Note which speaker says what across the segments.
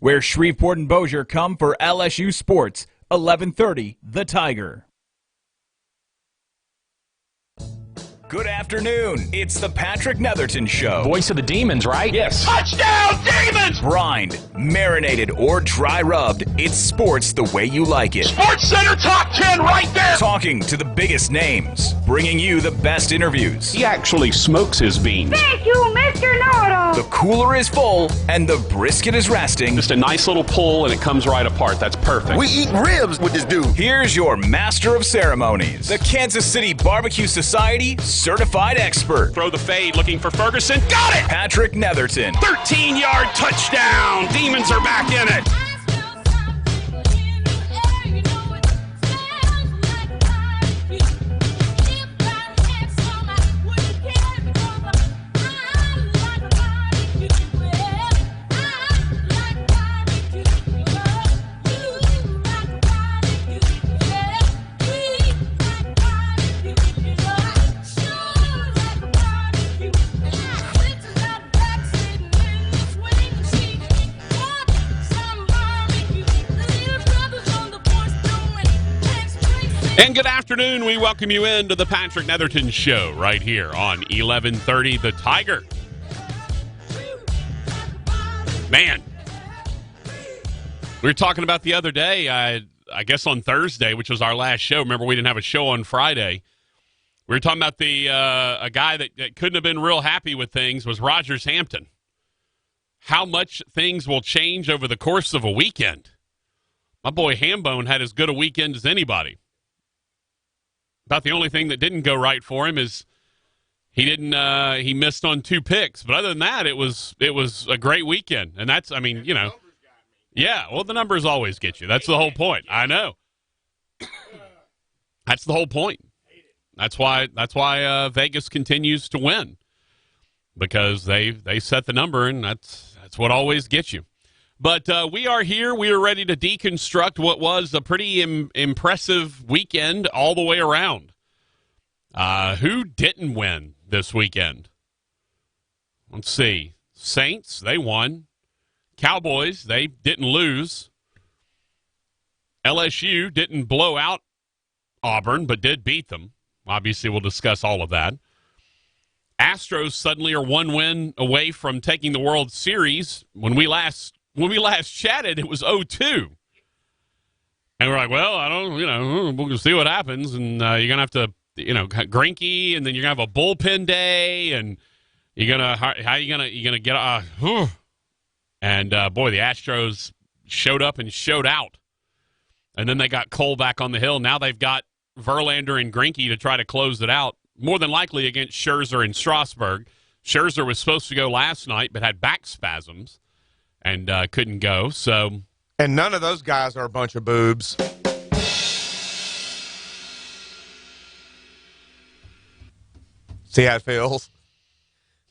Speaker 1: where Shreveport and Bossier come for LSU Sports, 1130 The Tiger. Good afternoon. It's the Patrick Netherton Show.
Speaker 2: Voice of the Demons, right?
Speaker 3: Yes.
Speaker 2: Touchdown, Demons!
Speaker 1: Brined, marinated, or dry rubbed, it's sports the way you like it.
Speaker 2: Sports Center Top 10 right there!
Speaker 1: Talking to the biggest names, bringing you the best interviews.
Speaker 3: He actually smokes his beans.
Speaker 4: Thank you, Mr. Know-It-All.
Speaker 1: The cooler is full, and the brisket is resting.
Speaker 3: Just a nice little pull, and it comes right apart. That's perfect.
Speaker 5: We eat ribs with this dude.
Speaker 1: Here's your master of ceremonies, the Kansas City Barbecue Society certified expert,
Speaker 3: Throw the fade, looking for Ferguson. Got it!
Speaker 1: Patrick Netherton.
Speaker 3: 13-yard touchdown. Demons are back in it. And good afternoon. We welcome you into the Patrick Netherton Show right here on 1130 The Tiger. Man, we were talking about the other day, I guess on Thursday, which was our last show. Remember, we didn't have a show on Friday. We were talking about a guy that couldn't have been real happy with things was Rogers Hampton. How much things will change over the course of a weekend. My boy Hambone had as good a weekend as anybody. About the only thing that didn't go right for him is he missed on 2 picks. But other than that, it was a great weekend. And that's, I mean, you know. Yeah, well, the numbers always get you. That's the whole point. I know. That's the whole point. That's why Vegas continues to win. Because they set the number, and that's what always gets you. But we are here. We are ready to deconstruct what was a pretty impressive weekend all the way around. Who didn't win this weekend? Let's see. Saints, they won. Cowboys, they didn't lose. LSU didn't blow out Auburn, but did beat them. Obviously, we'll discuss all of that. Astros suddenly are 1 win away from taking the World Series. When we last chatted, it was 0-2. And we're like, well, we'll see what happens. And you're going to have to, Greinke, and then you're going to have a bullpen day, and you're going to get, and boy, the Astros showed up and showed out. And then they got Cole back on the hill. Now they've got Verlander and Greinke to try to close it out, more than likely against Scherzer and Strasburg. Scherzer was supposed to go last night, but had back spasms. And couldn't go, so.
Speaker 5: And none of those guys are a bunch of boobs. See how it feels?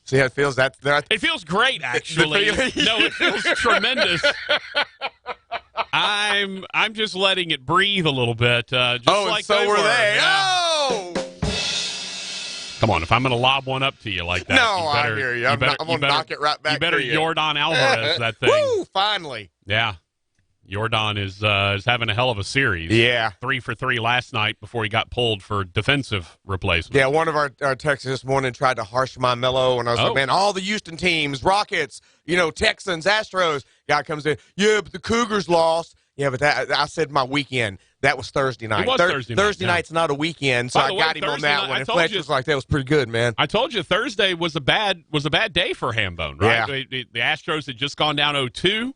Speaker 5: See how it feels?
Speaker 3: It feels great, actually. No, it feels tremendous. I'm just letting it breathe a little bit. Just like
Speaker 5: and so were they.
Speaker 3: Yeah.
Speaker 5: Oh!
Speaker 3: Come on, if I'm going to lob one up to you like that,
Speaker 5: I hear you. I'm going to knock it right back
Speaker 3: You better
Speaker 5: to you.
Speaker 3: Jordan Alvarez that thing.
Speaker 5: Woo, finally.
Speaker 3: Yeah. Jordan is having a hell of a series.
Speaker 5: Yeah.
Speaker 3: 3 for 3 last night before he got pulled for defensive replacement.
Speaker 5: Yeah, one of our texts this morning tried to harsh my mellow, and I was like, man, all the Houston teams, Rockets, Texans, Astros. Guy comes in, yeah, but the Cougars lost. Yeah, but I said my weekend. That was Thursday night.
Speaker 3: It was Thursday night.
Speaker 5: Thursday night's not a weekend, so I got him on that one. And Fletch was like, that was pretty good, man.
Speaker 3: I told you Thursday was a bad day for Hambone, right?
Speaker 5: Yeah.
Speaker 3: The Astros had just gone down 0-2.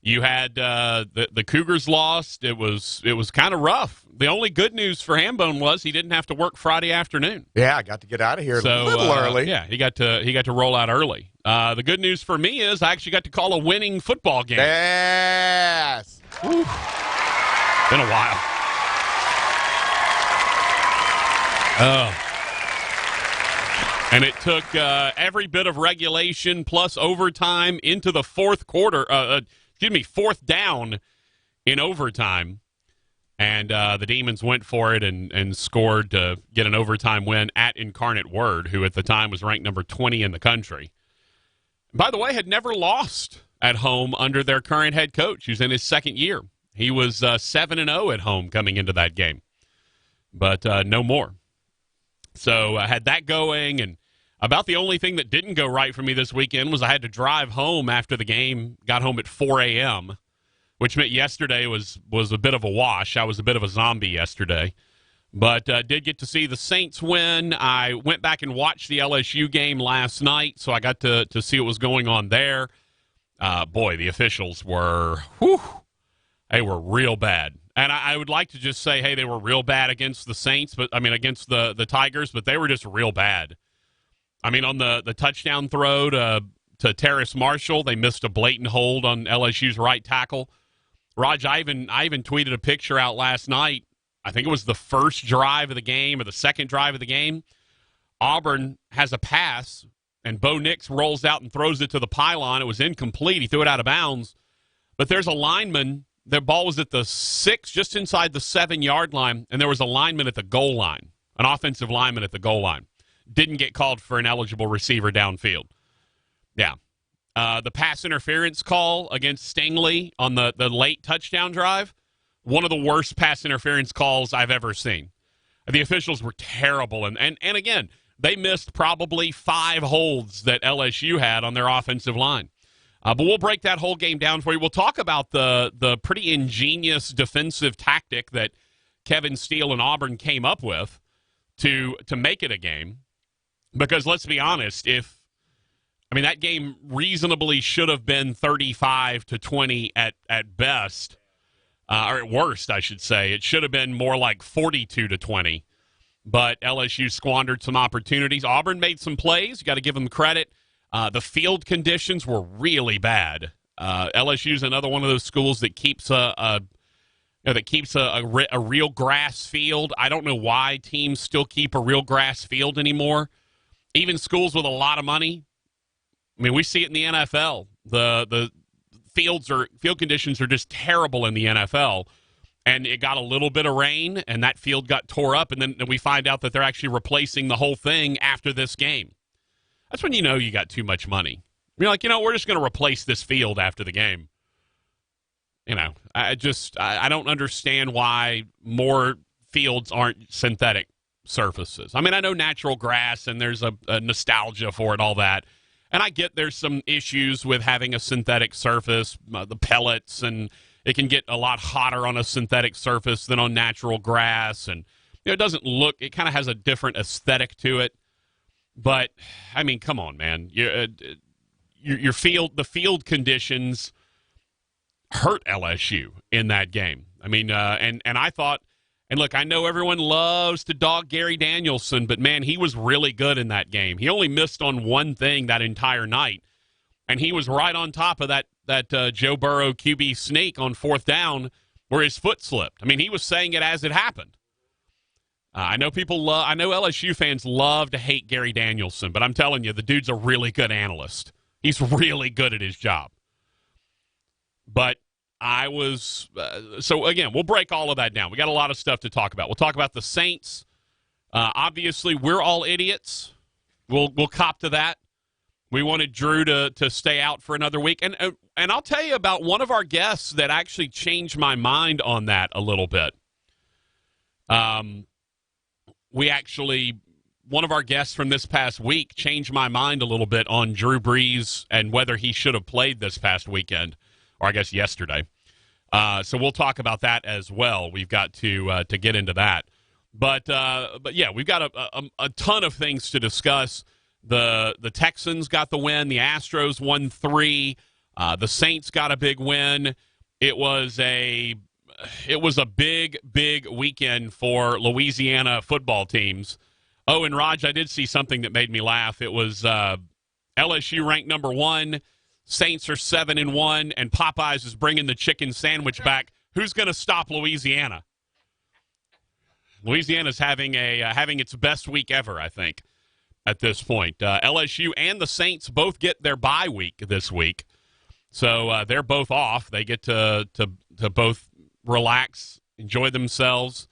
Speaker 3: You had the Cougars lost. It was kind of rough. The only good news for Hambone was he didn't have to work Friday afternoon.
Speaker 5: Yeah, I got to get out of here a little early.
Speaker 3: Yeah, he got to roll out early. The good news for me is I actually got to call a winning football game.
Speaker 5: Yes.
Speaker 3: Whew. Been a while. And it took every bit of regulation plus overtime into the fourth quarter. Fourth down in overtime. And the Demons went for it and scored to get an overtime win at Incarnate Word, who at the time was ranked number 20 in the country. by the way, had never lost at home under their current head coach, who's in his second year. He was 7-0 at home coming into that game, but no more. So I had that going, and about the only thing that didn't go right for me this weekend was I had to drive home after the game, got home at 4 a.m., which meant yesterday was a bit of a wash. I was a bit of a zombie yesterday. But did get to see the Saints win. I went back and watched the LSU game last night, so I got to see what was going on there. Boy, the officials were, they were real bad. And I would like to just say, hey, they were real bad against the Saints, against the Tigers, but they were just real bad. I mean, on the touchdown throw to Terrace Marshall, they missed a blatant hold on LSU's right tackle. Raj, I even tweeted a picture out last night. I think it was the first drive of the game or the second drive of the game. Auburn has a pass, and Bo Nix rolls out and throws it to the pylon. It was incomplete. He threw it out of bounds. But there's a lineman. The ball was at the 6, just inside the 7-yard line, and there was a lineman at the goal line, an offensive lineman at the goal line. Didn't get called for an eligible receiver downfield. Yeah. The pass interference call against Stingley on the late touchdown drive, one of the worst pass interference calls I've ever seen. The officials were terrible, and again, they missed probably 5 holds that LSU had on their offensive line. But we'll break that whole game down for you. We'll talk about the pretty ingenious defensive tactic that Kevin Steele and Auburn came up with to make it a game. Because let's be honest, that game reasonably should have been 35-20 at best, or at worst, I should say. It should have been more like 42-20. But LSU squandered some opportunities. Auburn made some plays. You got to give them credit. The field conditions were really bad. LSU is another one of those schools that keeps a real grass field. I don't know why teams still keep a real grass field anymore. Even schools with a lot of money. I mean, we see it in the NFL. The field conditions are just terrible in the NFL. And it got a little bit of rain, and that field got tore up, and then we find out that they're actually replacing the whole thing after this game. That's when you know you got too much money. You're like, we're just going to replace this field after the game. I don't understand why more fields aren't synthetic surfaces. I mean, I know natural grass, and there's a nostalgia for it, all that. And I get there's some issues with having a synthetic surface, the pellets, and it can get a lot hotter on a synthetic surface than on natural grass. And it doesn't look, it kind of has a different aesthetic to it. But, I mean, come on, man. The field conditions hurt LSU in that game. I mean, and I thought, and look, I know everyone loves to dog Gary Danielson, but, man, he was really good in that game. He only missed on one thing that entire night, and he was right on top of that Joe Burrow QB sneak on 4th down where his foot slipped. I mean, he was saying it as it happened. I know LSU fans love to hate Gary Danielson, but I'm telling you, the dude's a really good analyst. He's really good at his job. But so again, we'll break all of that down. We got a lot of stuff to talk about. We'll talk about the Saints. Obviously, we're all idiots. We'll cop to that. We wanted Drew to stay out for another week. And I'll tell you about one of our guests that actually changed my mind on that a little bit. One of our guests from this past week changed my mind a little bit on Drew Brees and whether he should have played this past weekend, or I guess yesterday. So we'll talk about that as well. We've got to get into that. But yeah, we've got a ton of things to discuss. The Texans got the win. The Astros won 3. The Saints got a big win. It was a big weekend for Louisiana football teams. Oh, and Raj, I did see something that made me laugh. It was LSU ranked number 1. Saints are 7-1, and Popeyes is bringing the chicken sandwich back. Who's going to stop Louisiana? Louisiana's having its best week ever, I think, at this point. LSU and the Saints both get their bye week this week, so they're both off. They get to both relax, enjoy themselves.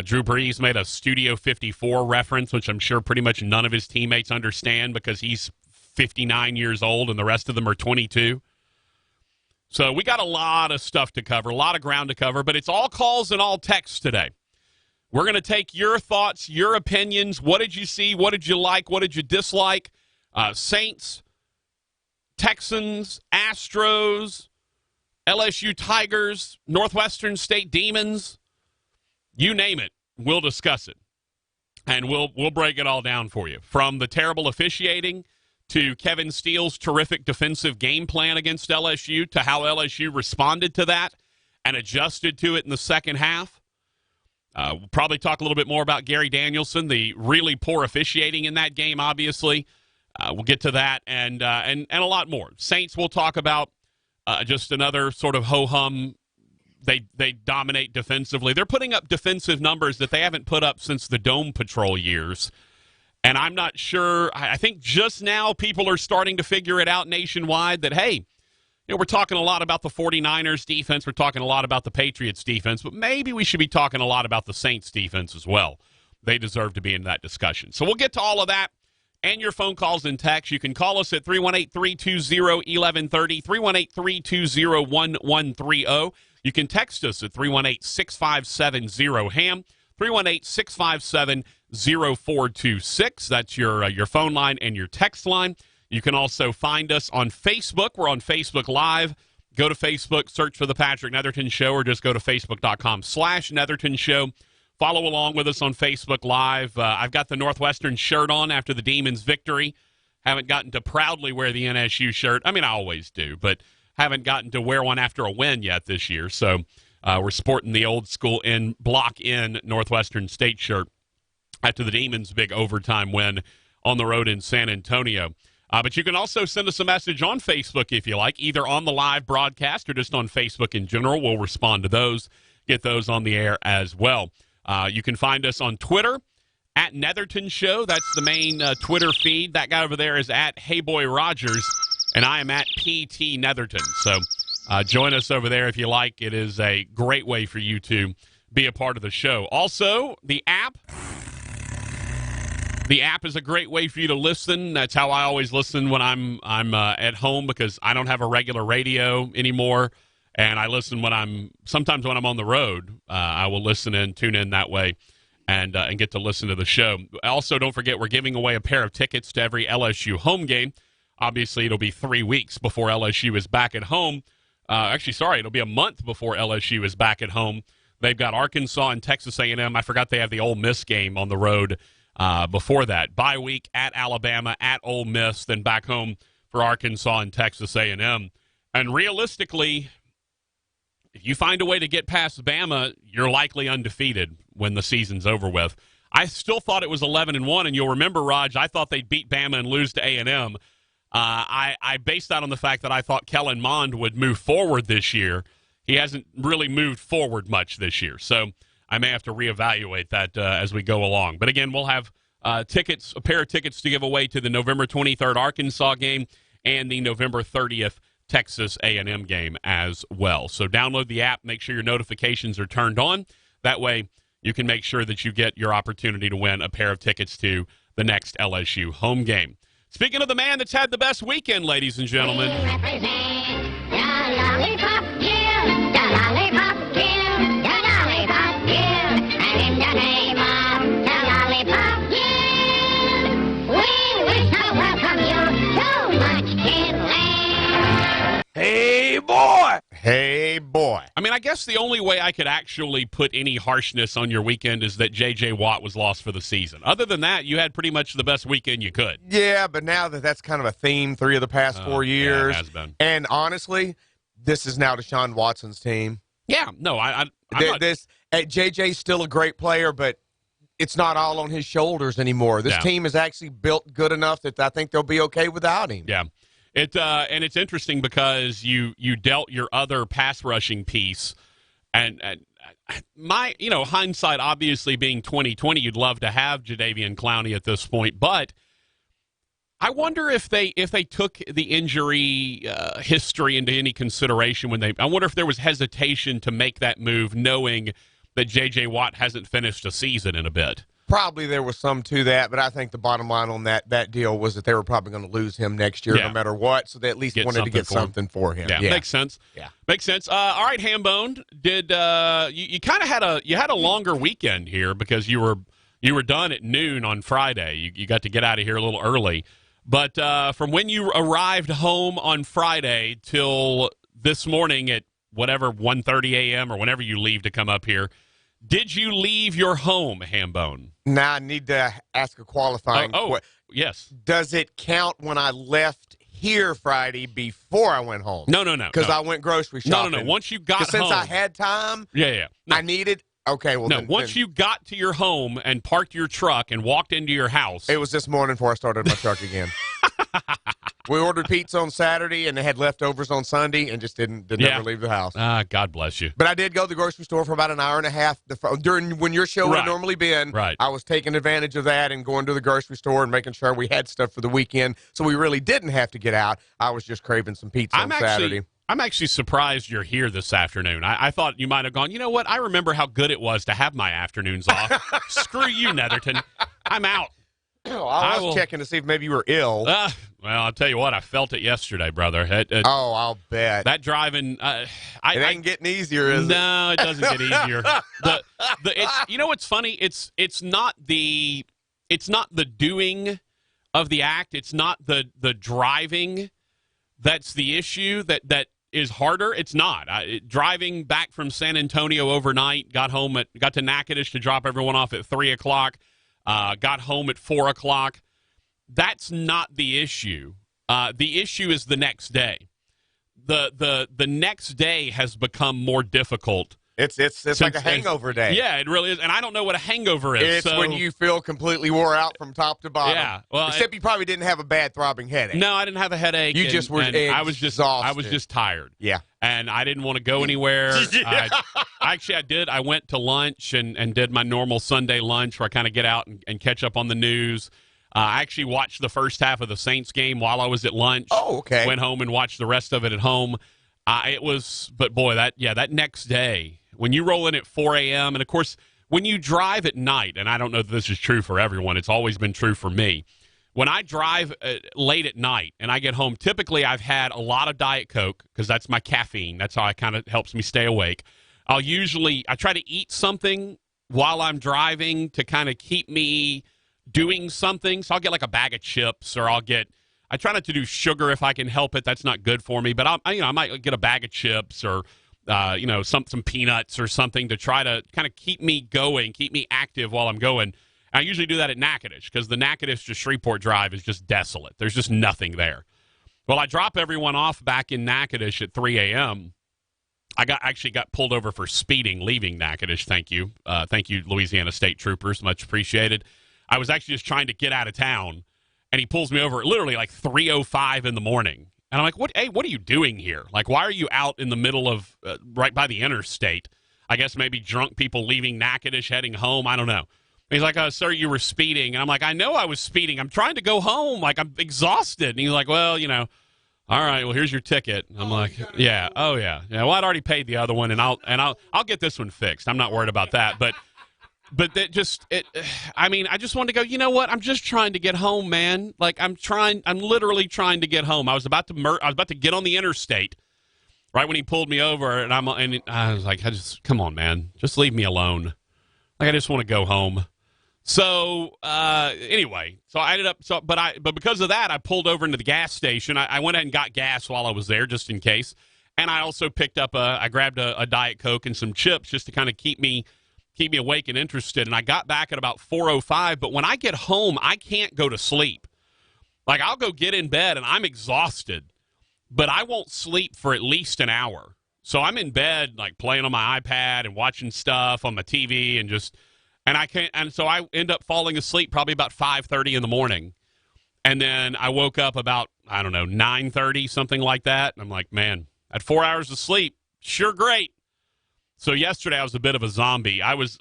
Speaker 3: Drew Brees made a Studio 54 reference, which I'm sure pretty much none of his teammates understand because he's 59 years old, and the rest of them are 22. So we got a lot of stuff to cover, a lot of ground to cover, but it's all calls and all texts today. We're going to take your thoughts, your opinions. What did you see? What did you like? What did you dislike? Saints, Texans, Astros, LSU Tigers, Northwestern State Demons, you name it, we'll discuss it. And we'll break it all down for you. From the terrible officiating to Kevin Steele's terrific defensive game plan against LSU to how LSU responded to that and adjusted to it in the second half. We'll probably talk a little bit more about Gary Danielson, the really poor officiating in that game, obviously. We'll get to that and a lot more. Saints we'll talk about just another sort of ho-hum. They dominate defensively. They're putting up defensive numbers that they haven't put up since the Dome Patrol years. And I'm not sure. I think just now people are starting to figure it out nationwide that, hey, we're talking a lot about the 49ers defense. We're talking a lot about the Patriots defense. But maybe we should be talking a lot about the Saints defense as well. They deserve to be in that discussion. So we'll get to all of that and your phone calls and texts. You can call us at 318-320-1130, 318-320-1130. You can text us at 318-657-0HAM, 318-657-0426. That's your phone line and your text line. You can also find us on Facebook. We're on Facebook Live. Go to Facebook, search for The Patrick Netherton Show, or just go to facebook.com/Netherton Show. Follow along with us on Facebook Live. I've got the Northwestern shirt on after the Demons' victory. Haven't gotten to proudly wear the NSU shirt. I mean, I always do, but haven't gotten to wear one after a win yet this year. So we're sporting the old school block in Northwestern State shirt after the Demons' big overtime win on the road in San Antonio. But you can also send us a message on Facebook if you like, either on the live broadcast or just on Facebook in general. We'll respond to those, get those on the air as well. You can find us on Twitter at Netherton Show. That's the main Twitter feed. That guy over there is at Heyboy Rogers, and I am at PT Netherton. So join us over there if you like. It is a great way for you to be a part of the show. Also, the app. The app is a great way for you to listen. That's how I always listen when I'm at home, because I don't have a regular radio anymore, and I listen sometimes when I'm on the road. I will listen in, tune in that way, and get to listen to the show. Also, don't forget we're giving away a pair of tickets to every LSU home game. Obviously, it'll be 3 weeks before LSU is back at home. It'll be a month before LSU is back at home. They've got Arkansas and Texas A&M. I forgot they have the Ole Miss game on the road before that. Bye week at Alabama, at Ole Miss, then back home for Arkansas and Texas A&M. And realistically, if you find a way to get past Bama, you're likely undefeated when the season's over with. I still thought it was 11-1, and you'll remember, Raj, I thought they'd beat Bama and lose to A&M. I based that on the fact that I thought Kellen Mond would move forward this year. He hasn't really moved forward much this year, so I may have to reevaluate that as we go along. But again, we'll have a pair of tickets to give away to the November 23rd Arkansas game and the November 30th Texas A&M game as well. So download the app, make sure your notifications are turned on. That way you can make sure that you get your opportunity to win a pair of tickets to the next LSU home game. Speaking of the man that's had the best weekend, ladies and gentlemen.
Speaker 6: We represent the Lollipop Guild, the Lollipop Guild, the Lollipop Guild, and in the name of the Lollipop Guild, we wish to welcome you to Munchkin Land.
Speaker 5: Hey, boy! Hey, boy.
Speaker 3: I mean, I guess the only way I could actually put any harshness on your weekend is that J.J. Watt was lost for the season. Other than that, you had pretty much the best weekend you could.
Speaker 5: Yeah, but now that's kind of a theme 3 of the past 4 years.
Speaker 3: Yeah, it has been.
Speaker 5: And honestly, this is now Deshaun Watson's team.
Speaker 3: Yeah, no, I'm not.
Speaker 5: JJ's still a great player, but it's not all on his shoulders anymore. This team is actually built good enough that I think they'll be okay without him.
Speaker 3: Yeah. And it's interesting because you dealt your other pass rushing piece, and my hindsight obviously being 2020, you'd love to have Jadeveon Clowney at this point, but I wonder if they took the injury history into any consideration I wonder if there was hesitation to make that move, knowing that J.J. Watt hasn't finished a season in a bit.
Speaker 5: Probably there was some to that, but I think the bottom line on that deal was that they were probably going to lose him next year no matter what, so they at least wanted to get something for him.
Speaker 3: Yeah, makes sense.
Speaker 5: Yeah.
Speaker 3: Makes sense. All right, Hambone, did you kind of had a longer weekend here because you were done at noon on Friday. You got to get out of here a little early. But from when you arrived home on Friday till this morning at whatever 1:30 a.m. or whenever you leave to come up here, did you leave your home, Hambone?
Speaker 5: Now I need to ask a qualifying question.
Speaker 3: Yes.
Speaker 5: Does it count when I left here Friday before I went home?
Speaker 3: No.
Speaker 5: Because I went grocery shopping.
Speaker 3: No. Once you got home.
Speaker 5: Since I had time,
Speaker 3: no.
Speaker 5: I needed. Okay, well,
Speaker 3: once you got to your home and parked your truck and walked into your house.
Speaker 5: It was this morning before I started my truck again. We ordered pizza on Saturday, and they had leftovers on Sunday, and just didn't ever leave the house.
Speaker 3: God bless you.
Speaker 5: But I did go to the grocery store for about an hour and a half during when your show would have normally been.
Speaker 3: Right.
Speaker 5: I was taking advantage of that and going to the grocery store and making sure we had stuff for the weekend, so we really didn't have to get out. I was just craving some pizza on Saturday.
Speaker 3: I'm actually surprised you're here this afternoon. I thought you might have gone, you know what? I remember how good it was to have my afternoons off. Screw you, Netherton. I'm out.
Speaker 5: Oh, I was checking to see if maybe you were ill.
Speaker 3: Well, I'll tell you what. I felt it yesterday, brother.
Speaker 5: I'll bet.
Speaker 3: That driving,
Speaker 5: it ain't getting easier, is it?
Speaker 3: No, it doesn't get easier. You know what's funny? It's not the doing of the act. It's not the driving that's the issue that is harder. It's not. Driving back from San Antonio overnight, got to Natchitoches to drop everyone off at 3 o'clock. Got home at 4 o'clock. That's not the issue. The issue is the next day. The next day has become more difficult.
Speaker 5: It's like a hangover day.
Speaker 3: Yeah, it really is. And I don't know what a hangover is.
Speaker 5: It's when you feel completely wore out from top to bottom.
Speaker 3: Yeah. Well,
Speaker 5: except you probably didn't have a bad throbbing headache.
Speaker 3: No, I didn't have a headache.
Speaker 5: You just were
Speaker 3: I was just tired.
Speaker 5: Yeah.
Speaker 3: And I didn't want to go anywhere. I did. I went to lunch and did my normal Sunday lunch where I kind of get out and catch up on the news. I actually watched the first half of the Saints game while I was at lunch.
Speaker 5: Oh, okay.
Speaker 3: Went home and watched the rest of it at home. But boy, that next day, when you roll in at 4 a.m., and of course, when you drive at night, and I don't know if this is true for everyone, it's always been true for me. When I drive late at night and I get home, typically I've had a lot of Diet Coke because that's my caffeine. That's how it kind of helps me stay awake. I try to eat something while I'm driving to kind of keep me doing something. So I'll get like a bag of chips, or I try not to do sugar if I can help it. That's not good for me. But I might get a bag of chips or some peanuts or something to try to kind of keep me going, keep me active while I'm going. I usually do that at Natchitoches because the Natchitoches to Shreveport Drive is just desolate. There's just nothing there. Well, I drop everyone off back in Natchitoches at 3 a.m. I actually got pulled over for speeding leaving Natchitoches. Thank you. Thank you, Louisiana State Troopers. Much appreciated. I was actually just trying to get out of town, and he pulls me over at literally like 3:05 in the morning. And I'm like, what are you doing here? Like, why are you out in the middle of right by the interstate? I guess maybe drunk people leaving Natchitoches heading home. I don't know. And he's like, sir, you were speeding. And I'm like, I know I was speeding. I'm trying to go home. Like, I'm exhausted. And he's like, well, all right, well, here's your ticket. And I'm like, yeah. Oh, yeah. Yeah, well, I'd already paid the other one, and I'll get this one fixed. I'm not worried about that. But that I just wanted to go, you know what? I'm just trying to get home, man. Like, I'm literally trying to get home. I was about to get on the interstate right when he pulled me over, and I was like, come on, man. Just leave me alone. Like, I just want to go home. So, anyway, so I ended up, but because of that, I pulled over into the gas station. I went ahead and got gas while I was there just in case. And I also picked up I grabbed a Diet Coke and some chips just to kind of keep me awake and interested. And I got back at about 4:05. But when I get home, I can't go to sleep. Like, I'll go get in bed and I'm exhausted, but I won't sleep for at least an hour. So I'm in bed, like playing on my iPad and watching stuff on my TV and I can't. And so I end up falling asleep probably about 5:30 in the morning. And then I woke up about, 9:30, something like that. And I'm like, man, at 4 hours of sleep, sure great. So yesterday I was a bit of a zombie. I was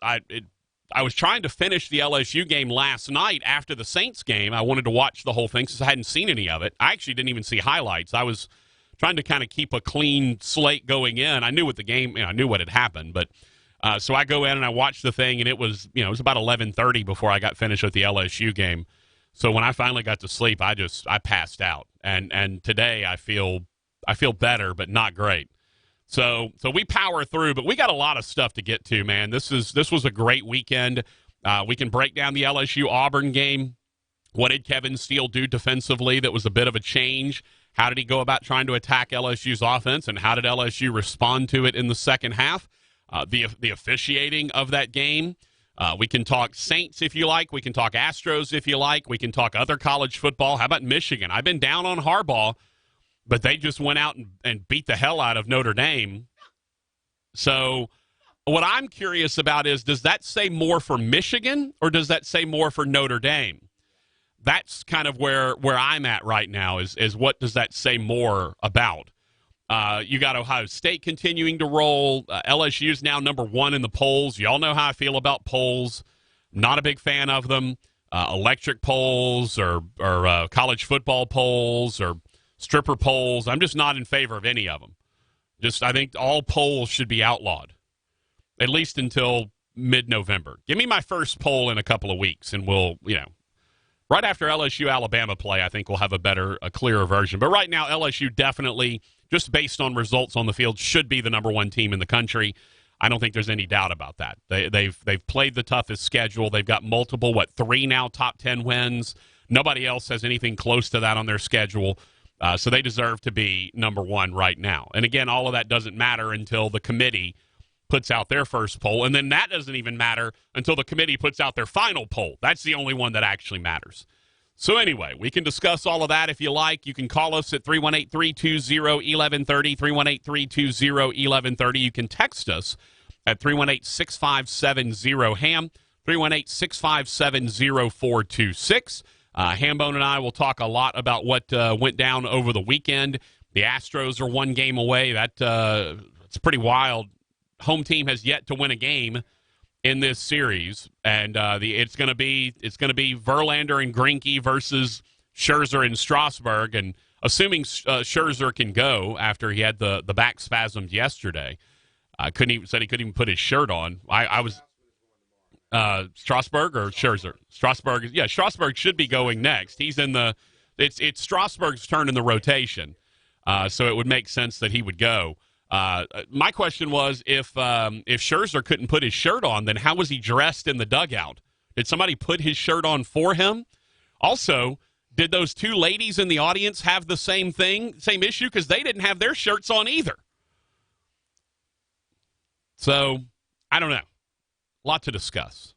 Speaker 3: trying to finish the LSU game last night after the Saints game. I wanted to watch the whole thing since I hadn't seen any of it. I actually didn't even see highlights. I was trying to kind of keep a clean slate going in. I knew what the game, I knew what had happened, but So I go in and I watch the thing, and it was about 11:30 before I got finished with the LSU game. So when I finally got to sleep, I passed out. And today I feel better, but not great. So we power through, but we got a lot of stuff to get to, man. This was a great weekend. We can break down the LSU-Auburn game. What did Kevin Steele do defensively that was a bit of a change? How did he go about trying to attack LSU's offense, and how did LSU respond to it in the second half? The officiating of that game. We can talk Saints if you like. We can talk Astros if you like. We can talk other college football. How about Michigan? I've been down on Harbaugh, but they just went out and beat the hell out of Notre Dame. So what I'm curious about is, does that say more for Michigan, or does that say more for Notre Dame? That's kind of where I'm at right now is what does that say more about? You got Ohio State continuing to roll. LSU's now number 1 in the polls. Y'all know how I feel about polls. Not a big fan of them. Electric polls or college football polls or stripper polls. I'm just not in favor of any of them. I think all polls should be outlawed, at least until mid-November. Give me my first poll in a couple of weeks, and we'll, right after LSU-Alabama play, I think we'll have a clearer version. But right now, LSU definitely, just based on results on the field, should be the number 1 team in the country. I don't think there's any doubt about that. They've played the toughest schedule. They've got multiple, 3 now top 10 wins. Nobody else has anything close to that on their schedule. So they deserve to be number 1 right now. And again, all of that doesn't matter until the committee puts out their first poll, and then that doesn't even matter until the committee puts out their final poll. That's the only one that actually matters. So anyway, we can discuss all of that if you like. You can call us at 318-320-1130, 318-320-1130. You can text us at 318-6570-HAM, 318-657-0426. Hambone and I will talk a lot about what went down over the weekend. The Astros are 1 game away. It's pretty wild. Home team has yet to win a game in this series, and it's going to be Verlander and Greinke versus Scherzer and Strasburg. And assuming Scherzer can go after he had the back spasms yesterday, said he couldn't even put his shirt on. I was Strasburg or Scherzer. Strasburg, yeah, Strasburg should be going next. He's in it's Strasburg's turn in the rotation, so it would make sense that he would go. My question was, if Scherzer couldn't put his shirt on, then how was he dressed in the dugout? Did somebody put his shirt on for him? Also, did those 2 ladies in the audience have the same issue? Because they didn't have their shirts on either. So, I don't know. A lot to discuss.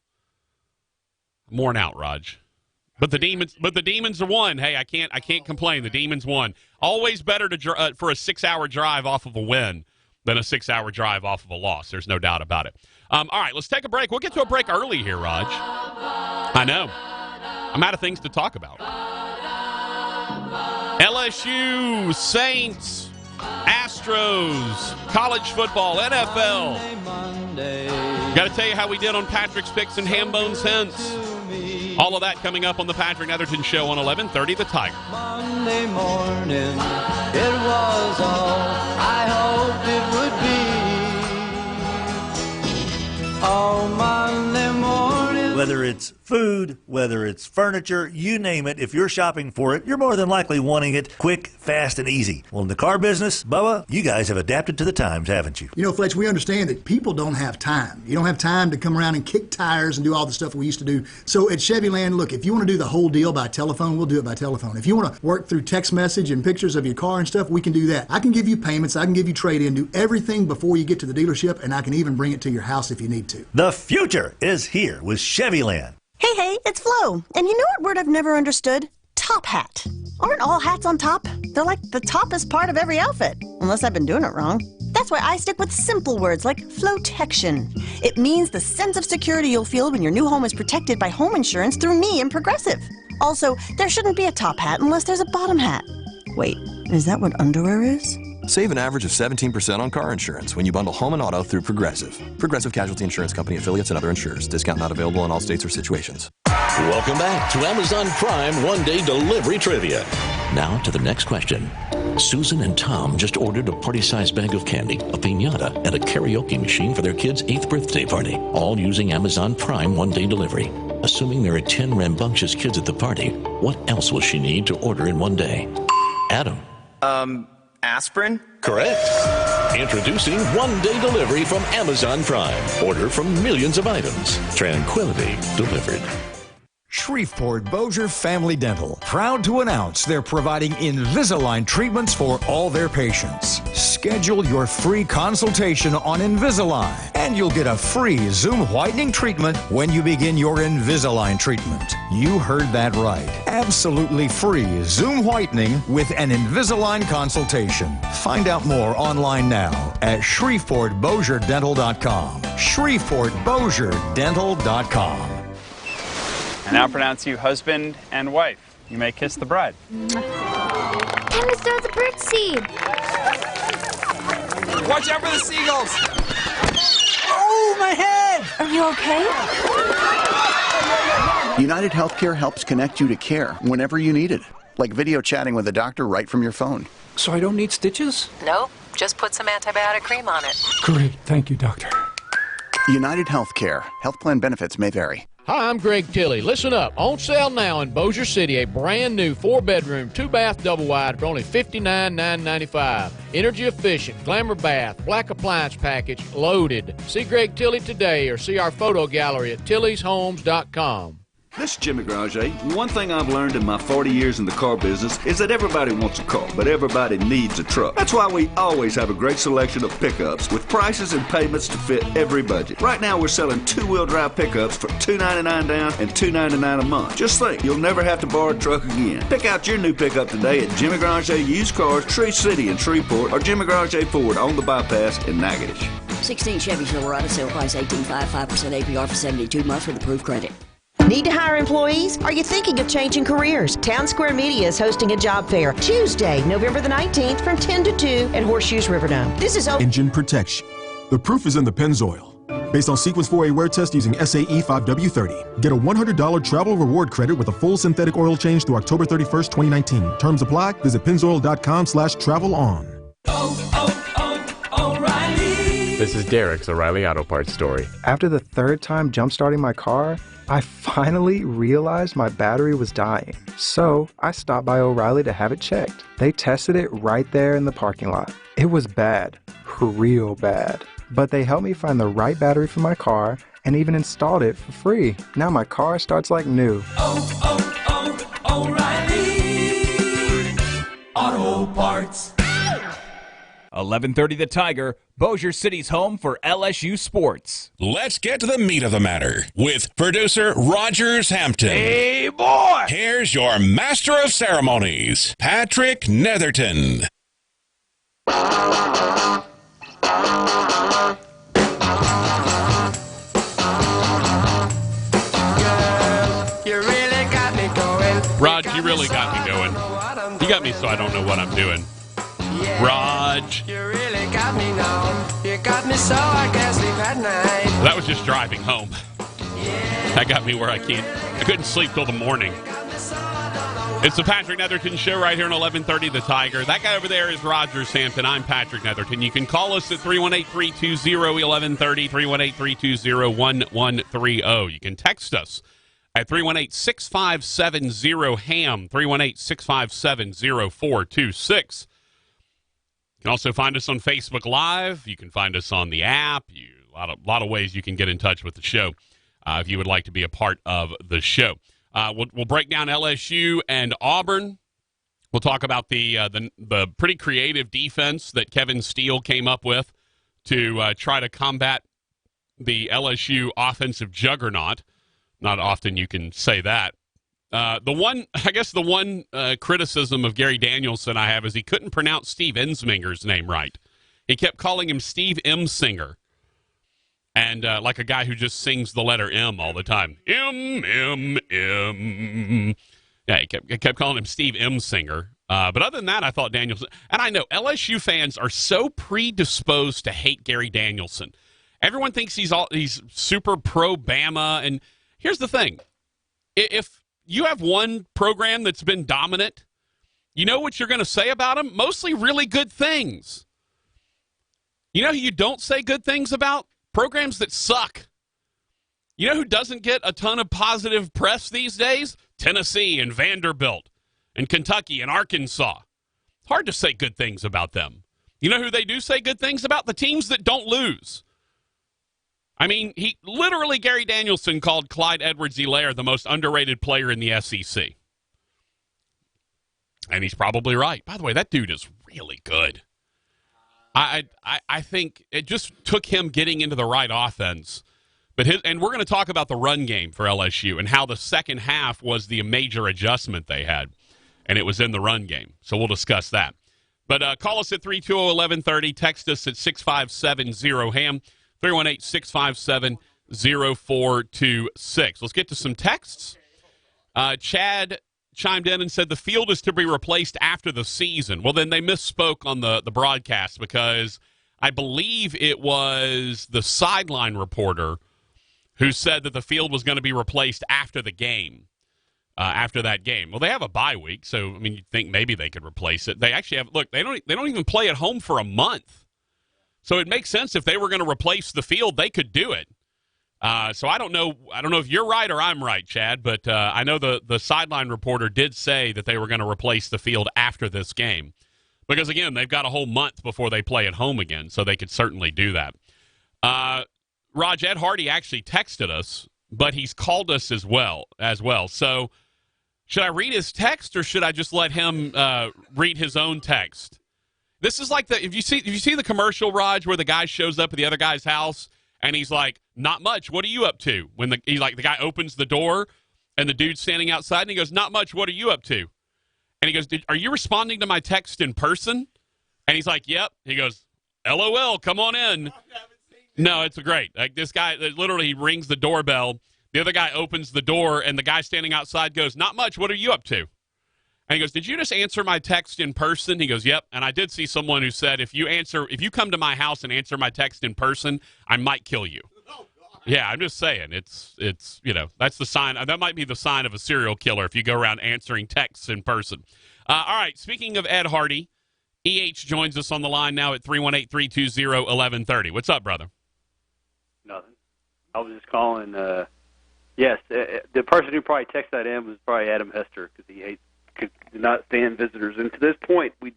Speaker 3: I'm worn out, Raj. But the Demons are won. Hey, I can't complain. The Demons won. Always better for a 6-hour drive off of a win than a 6-hour drive off of a loss. There's no doubt about it. All right, let's take a break. We'll get to a break early here, Raj. I know. I'm out of things to talk about. LSU, Saints, Astros, college football, NFL. Got to tell you how we did on Patrick's Picks and Hambone's Hints. All of that coming up on the Patrick Netherton Show on 1130 The Tiger.
Speaker 7: Monday morning, it was all I hoped it would be. Oh, Monday morning.
Speaker 8: Whether it's food, whether it's furniture, you name it, if you're shopping for it, you're more than likely wanting it quick, fast, and easy. Well, in the car business, Bubba, you guys have adapted to the times, haven't you?
Speaker 9: You know, Fletch, we understand that people don't have time. You don't have time to come around and kick tires and do all the stuff we used to do. So at Chevyland, look, if you want to do the whole deal by telephone, we'll do it by telephone. If you want to work through text message and pictures of your car and stuff, we can do that. I can give you payments, I can give you trade-in, do everything before you get to the dealership, and I can even bring it to your house if you need to.
Speaker 8: The future is here with Chevyland.
Speaker 10: Hey, it's Flo. And you know what word I've never understood? Top hat. Aren't all hats on top? They're like the toppest part of every outfit. Unless I've been doing it wrong. That's why I stick with simple words like Flotection. It means the sense of security you'll feel when your new home is protected by home insurance through me and Progressive. Also, there shouldn't be a top hat unless there's a bottom hat. Wait, is that what underwear is?
Speaker 11: Save an average of 17% on car insurance when you bundle home and auto through Progressive. Progressive Casualty Insurance Company, affiliates, and other insurers. Discount not available in all states or situations.
Speaker 12: Welcome back to Amazon Prime One-Day Delivery Trivia. Now to the next question. Susan and Tom just ordered a party-sized bag of candy, a piñata, and a karaoke machine for their kid's 8th birthday party, all using Amazon Prime one-day delivery. Assuming there are 10 rambunctious kids at the party, what else will she need to order in one day? Adam.
Speaker 13: Aspirin?
Speaker 12: Correct. Introducing one-day delivery from Amazon Prime. Order from millions of items. Tranquility delivered.
Speaker 14: Shreveport Bossier Family Dental, proud to announce they're providing Invisalign treatments for all their patients. Schedule your free consultation on Invisalign, and you'll get a free Zoom whitening treatment when you begin your Invisalign treatment. You heard that right. Absolutely free Zoom whitening with an Invisalign consultation. Find out more online now at ShreveportBossierDental.com. ShreveportBossierDental.com.
Speaker 15: I now pronounce you husband and wife. You may kiss the bride.
Speaker 6: Time to throw the bird seed.
Speaker 2: Watch out for the seagulls.
Speaker 7: Oh, my head!
Speaker 6: Are you okay?
Speaker 16: United Healthcare helps connect you to care whenever you need it, like video chatting with a doctor right from your phone.
Speaker 17: So I don't need stitches?
Speaker 18: No, just put some antibiotic cream on it.
Speaker 17: Great, thank you, doctor.
Speaker 16: United Healthcare. Health plan benefits may vary.
Speaker 19: Hi, I'm Greg Tilley. Listen up. On sale now in Bossier City, a brand new 4-bedroom, 2-bath double wide for only $59,995. Energy efficient, glamour bath, black appliance package, loaded. See Greg Tilley today or see our photo gallery at tillyshomes.com.
Speaker 20: This is Jimmy Garage. One thing I've learned in my 40 years in the car business is that everybody wants a car, but everybody needs a truck. That's why we always have a great selection of pickups with prices and payments to fit every budget. Right now we're selling 2-wheel drive pickups for $299 down and $299 a month. Just think, you'll never have to borrow a truck again. Pick out your new pickup today at Jimmy Garage Used Cars, Tree City in Shreveport, or Jimmy Garage Ford on the Bypass in Natchitoches.
Speaker 21: 16 Chevy Silverado, sale price $18.5, 5% APR for 72 months with approved credit.
Speaker 22: Need to hire employees? Are you thinking of changing careers? Town Square Media is hosting a job fair Tuesday, November the 19th from 10 to 2 at Horseshoes Riverdome. This is
Speaker 23: engine protection. The proof is in the Pennzoil. Based on Sequence 4A wear test using SAE 5W30. Get a $100 travel reward credit with a full synthetic oil change through October 31st, 2019. Terms apply. Visit pennzoil.com/travel-on.
Speaker 24: O'Reilly. This is Derek's O'Reilly Auto Parts story.
Speaker 25: After the 3rd time jump-starting my car, I finally realized my battery was dying. So I stopped by O'Reilly to have it checked. They tested it right there in the parking lot. It was bad, real bad. But they helped me find the right battery for my car and even installed it for free. Now my car starts like new.
Speaker 1: O'Reilly Auto Parts. 11:30 The Tiger, Bossier City's home for LSU sports.
Speaker 26: Let's get to the meat of the matter with producer Rogers Hampton.
Speaker 2: Hey, boy!
Speaker 26: Here's your master of ceremonies, Patrick Netherton.
Speaker 3: Rod, you really got me going. You got me so I don't know what I'm doing. Raj.
Speaker 7: You really got me now. You got me so I can't sleep at night.
Speaker 3: That was just driving home. That got me where I couldn't sleep till the morning. It's the Patrick Netherton Show right here on 1130 The Tiger. That guy over there is Rogers Hampton. I'm Patrick Netherton. You can call us at 318-320-1130, 318-320-1130. You can text us at 318-6570-HAM, 318-657-0426. You can also find us on Facebook Live. You can find us on the app. A lot of ways you can get in touch with the show if you would like to be a part of the show. We'll break down LSU and Auburn. We'll talk about the pretty creative defense that Kevin Steele came up with to try to combat the LSU offensive juggernaut. Not often you can say that. The one criticism of Gary Danielson I have is he couldn't pronounce Steve Ensminger's name right. He kept calling him Steve Emsinger. And like a guy who just sings the letter M all the time. M. Yeah, he kept calling him Steve Emsinger. But other than that, I thought Danielson. And I know LSU fans are so predisposed to hate Gary Danielson. Everyone thinks he's super pro-Bama. And here's the thing. If you have one program that's been dominant you know what you're going to say about them? Mostly really good things. You know who you don't say good things about? Programs that suck. You know who doesn't get a ton of positive press these days? Tennessee and Vanderbilt and Kentucky and Arkansas. Hard to say good things about them. You know who they do say good things about? The teams that don't lose. I mean, Gary Danielson called Clyde Edwards-Helaire the most underrated player in the SEC. And he's probably right. By the way, that dude is really good. I think it just took him getting into the right offense. And we're going to talk about the run game for LSU and how the second half was the major adjustment they had. And it was in the run game. So we'll discuss that. But call us at 320-1130. Text us at 657-0-HAM, 318-657-0426. Let's get to some texts. Chad chimed in and said the field is to be replaced after the season. Well, then they misspoke on the broadcast because I believe it was the sideline reporter who said that the field was going to be replaced after the game. After that game. Well, they have a bye week, so I mean, you'd think maybe they could replace it. They actually have. Look, they don't even play at home for a month, so it makes sense if they were going to replace the field, they could do it. So I don't know if you're right or I'm right, Chad, but I know the sideline reporter did say that they were going to replace the field after this game because again, they've got a whole month before they play at home again, so they could certainly do that. Raj, Ed Hardy actually texted us, but he's called us as well. So. Should I read his text or should I just let him read his own text? This is like if you see the commercial, Raj, where the guy shows up at the other guy's house and he's like, "Not much. What are you up to?" When the guy opens the door and the dude's standing outside and he goes, "Not much. What are you up to?" And he goes, "Are you responding to my text in person?" And he's like, "Yep." He goes, "LOL. Come on in." No, it's great. Like this guy, literally, he rings the doorbell. The other guy opens the door, and the guy standing outside goes, "Not much. What are you up to?" And he goes, "Did you just answer my text in person?" He goes, "Yep." And I did see someone who said, if you come to my house and answer my text in person, I might kill you. Yeah, I'm just saying. It's that's the sign. That might be the sign of a serial killer if you go around answering texts in person. All right, speaking of Ed Hardy, EH joins us on the line now at 318-320-1130. What's up, brother?
Speaker 4: Nothing. I was just calling... Yes, the person who probably texted that in was probably Adam Hester because he could not stand visitors. And to this point, we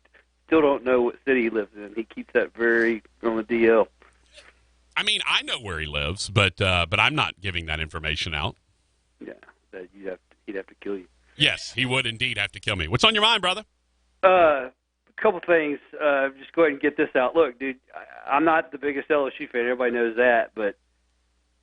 Speaker 4: still don't know what city he lives in. He keeps that very on the DL.
Speaker 3: I mean, I know where he lives, but I'm not giving that information out.
Speaker 4: Yeah, he'd have to kill you.
Speaker 3: Yes, he would indeed have to kill me. What's on your mind, brother?
Speaker 4: A couple things. Just go ahead and get this out. Look, dude, I'm not the biggest LSU fan. Everybody knows that, but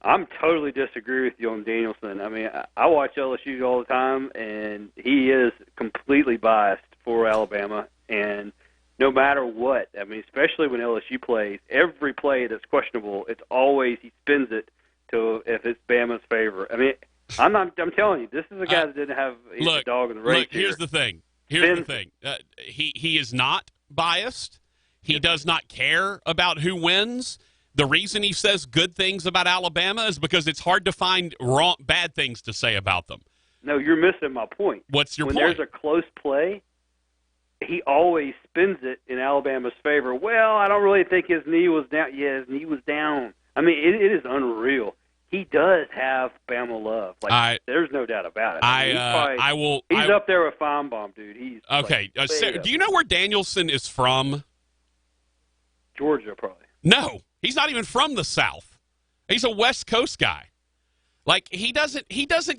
Speaker 4: I'm totally disagree with you on Danielson. I mean, I watch LSU all the time, and he is completely biased for Alabama. And no matter what, I mean, especially when LSU plays, every play that's questionable, it's always he spins it to if it's Bama's favor. I mean, I'm telling you, this is a guy that didn't have a dog in the race.
Speaker 3: Look, here's the thing. He is not biased. He does not care about who wins. The reason he says good things about Alabama is because it's hard to find bad things to say about them.
Speaker 4: No, you're missing my point.
Speaker 3: What's your point?
Speaker 4: When there's a close play, he always spins it in Alabama's favor. Well, I don't really think his knee was down. Yeah, his knee was down. I mean, it is unreal. He does have Bama love. There's no doubt about it. He's up there with Feinbaum, dude. He's
Speaker 3: okay. Sarah, do you know where Danielson is from?
Speaker 4: Georgia, probably.
Speaker 3: No. He's not even from the South. He's a West Coast guy. Like he doesn't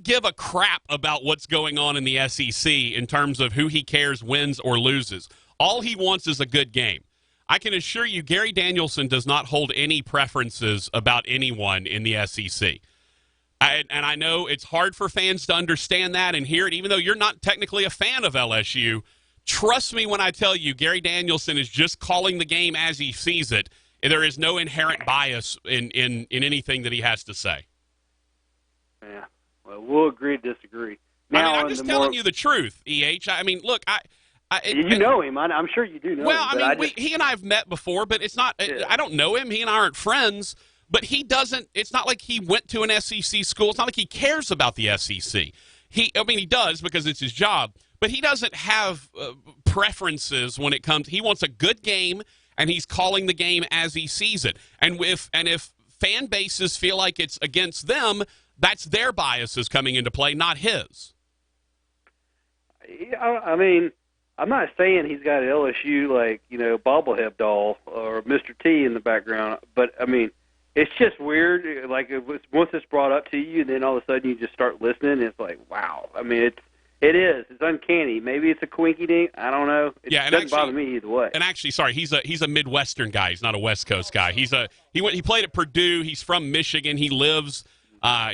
Speaker 3: give a crap about what's going on in the SEC in terms of who he cares wins or loses. All he wants is a good game. I can assure you Gary Danielson does not hold any preferences about anyone in the SEC. And I know it's hard for fans to understand that and hear it, even though you're not technically a fan of LSU. Trust me when I tell you Gary Danielson is just calling the game as he sees it. There is no inherent bias in anything that he has to say.
Speaker 4: Yeah, well, we'll agree to disagree. Now,
Speaker 3: I'm just telling you the truth, EH. I mean, look,
Speaker 4: you know him. I'm sure you do know him.
Speaker 3: Well, I mean, he and I have met before, but it's not. Yeah. I don't know him. He and I aren't friends. But he doesn't. It's not like he went to an SEC school. It's not like he cares about the SEC. He does because it's his job. But he doesn't have preferences when it comes. He wants a good game, and he's calling the game as he sees it. And if fan bases feel like it's against them, that's their biases coming into play, not his.
Speaker 4: I mean, I'm not saying he's got an LSU, bobblehead doll or Mr. T in the background, but, I mean, it's just weird. Like, once it's brought up to you, and then all of a sudden you just start listening, and it's like, wow. I mean, it is. It's uncanny. Maybe it's a quinky-dink. I don't know. It doesn't bother me either way.
Speaker 3: And actually, sorry, he's a Midwestern guy. He's not a West Coast guy. He played at Purdue. He's from Michigan. He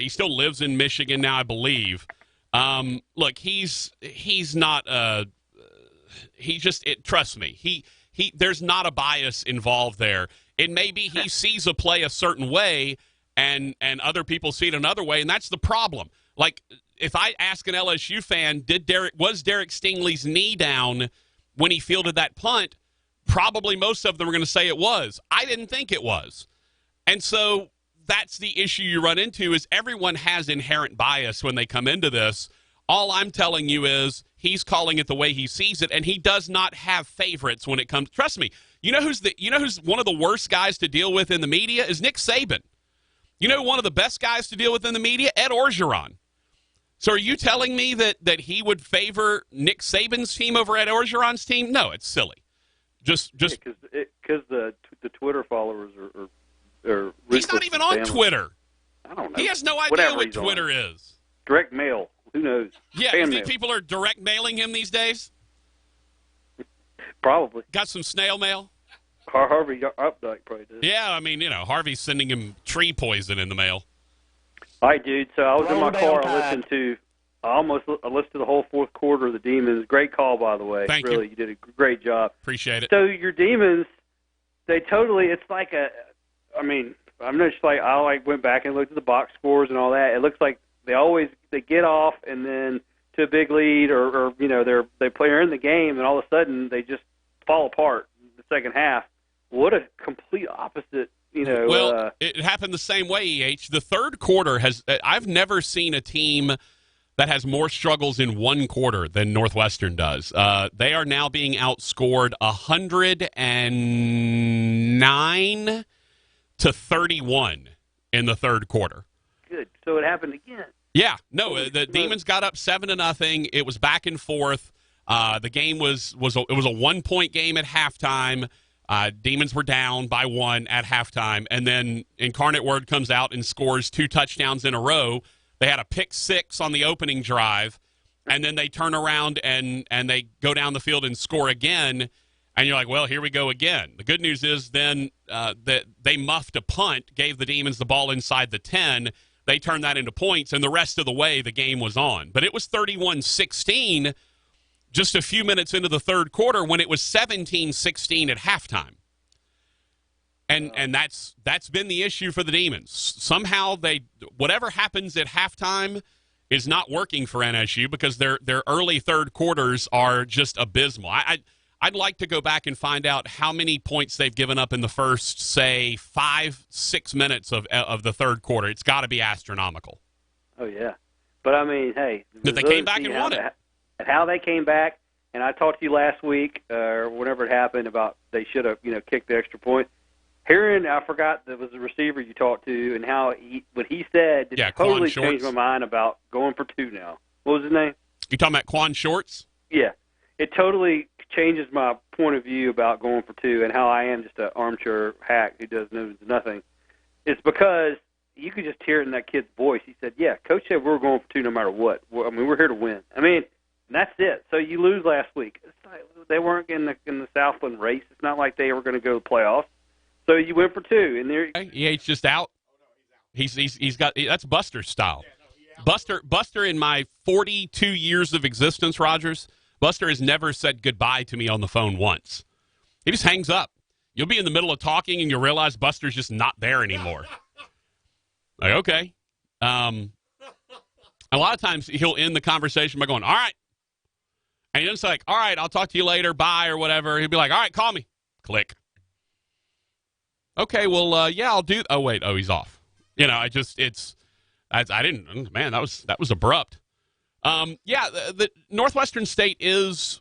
Speaker 3: still lives in Michigan now, I believe. Look, he's not trust me. There's not a bias involved there. It may be he sees a play a certain way and other people see it another way, and that's the problem. Like, if I ask an LSU fan, was Derek Stingley's knee down when he fielded that punt, probably most of them are going to say it was. I didn't think it was. And so that's the issue you run into, is everyone has inherent bias when they come into this. All I'm telling you is he's calling it the way he sees it, and he does not have favorites when it comes. Trust me. You know who's one of the worst guys to deal with in the media is Nick Saban. You know, one of the best guys to deal with in the media, Ed Orgeron. So are you telling me that he would favor Nick Saban's team over Ed Orgeron's team? No, it's silly. Just
Speaker 4: because the Twitter followers are
Speaker 3: he's not even on Twitter.
Speaker 4: I don't know.
Speaker 3: He has no idea what Twitter is.
Speaker 4: Direct mail. Who knows?
Speaker 3: Yeah, you think people are direct mailing him these days?
Speaker 4: Probably.
Speaker 3: Got some snail mail?
Speaker 4: Harvey Updike probably does.
Speaker 3: Yeah, I mean, Harvey's sending him tree poison in the mail.
Speaker 4: All right, dude. So I was in my car. I listened to the whole fourth quarter of the Demons. Great call, by the way.
Speaker 3: Thank
Speaker 4: you. You did a great job.
Speaker 3: Appreciate it.
Speaker 4: So your Demons, it's like I'm just like, I went back and looked at the box scores and all that. It looks like they get off and then to a big lead or they're in the game and all of a sudden they just fall apart in the second half. What a complete opposite.
Speaker 3: Well, it happened the same way, EH. The third quarter I've never seen a team that has more struggles in one quarter than Northwestern does. They are now being outscored 109 to 31 in the third quarter.
Speaker 4: Good. So it happened again.
Speaker 3: Yeah. No, the Demons got up 7-0. It was back and forth. The game was a 1-point game at halftime. Demons were down by 1 at halftime, and then Incarnate Word comes out and scores 2 touchdowns in a row. They had a pick 6 on the opening drive, and then they turn around and they go down the field and score again, and you're like, well, here we go again. The good news is then that they muffed a punt, gave the Demons the ball inside the 10. They turned that into points, and the rest of the way the game was on. But it was 31-16 just a few minutes into the third quarter when it was 17-16 at halftime. And that's been the issue for the Demons. Somehow whatever happens at halftime is not working for NSU because their early third quarters are just abysmal. I'd like to go back and find out how many points they've given up in the first, say, 5-6 minutes of the third quarter. It's got to be astronomical.
Speaker 4: Oh, yeah. But, I mean, hey.
Speaker 3: That they came back and won it.
Speaker 4: And how they came back, and I talked to you last week, or whenever it happened, about they should have, kicked the extra point. Hearing, I forgot that was the receiver you talked to, and what he said totally changed my mind about going for 2 now. What was his name?
Speaker 3: You talking about Quan Shorts?
Speaker 4: Yeah. It totally changes my point of view about going for 2 and how I am just an armchair hack who does nothing. It's because you could just hear it in that kid's voice. He said, yeah, Coach said we're going for 2 no matter what. We're here to win. And that's it. So you lose last week. It's like they weren't in the Southland race. It's not like they were going to go to the playoffs. So you went for 2, and there.
Speaker 3: He's just out. He's got that's Buster's style. Buster in my 42 years of existence, Rogers. Buster has never said goodbye to me on the phone once. He just hangs up. You'll be in the middle of talking, and you realize Buster's just not there anymore. Like, okay. A lot of times he'll end the conversation by going, all right. And he's like, all right, I'll talk to you later, bye, or whatever. He'll be like, all right, call me. Click. Okay, well, yeah, I'll do. Oh, wait. Oh, he's off. I didn't. Man, that was abrupt. The Northwestern State is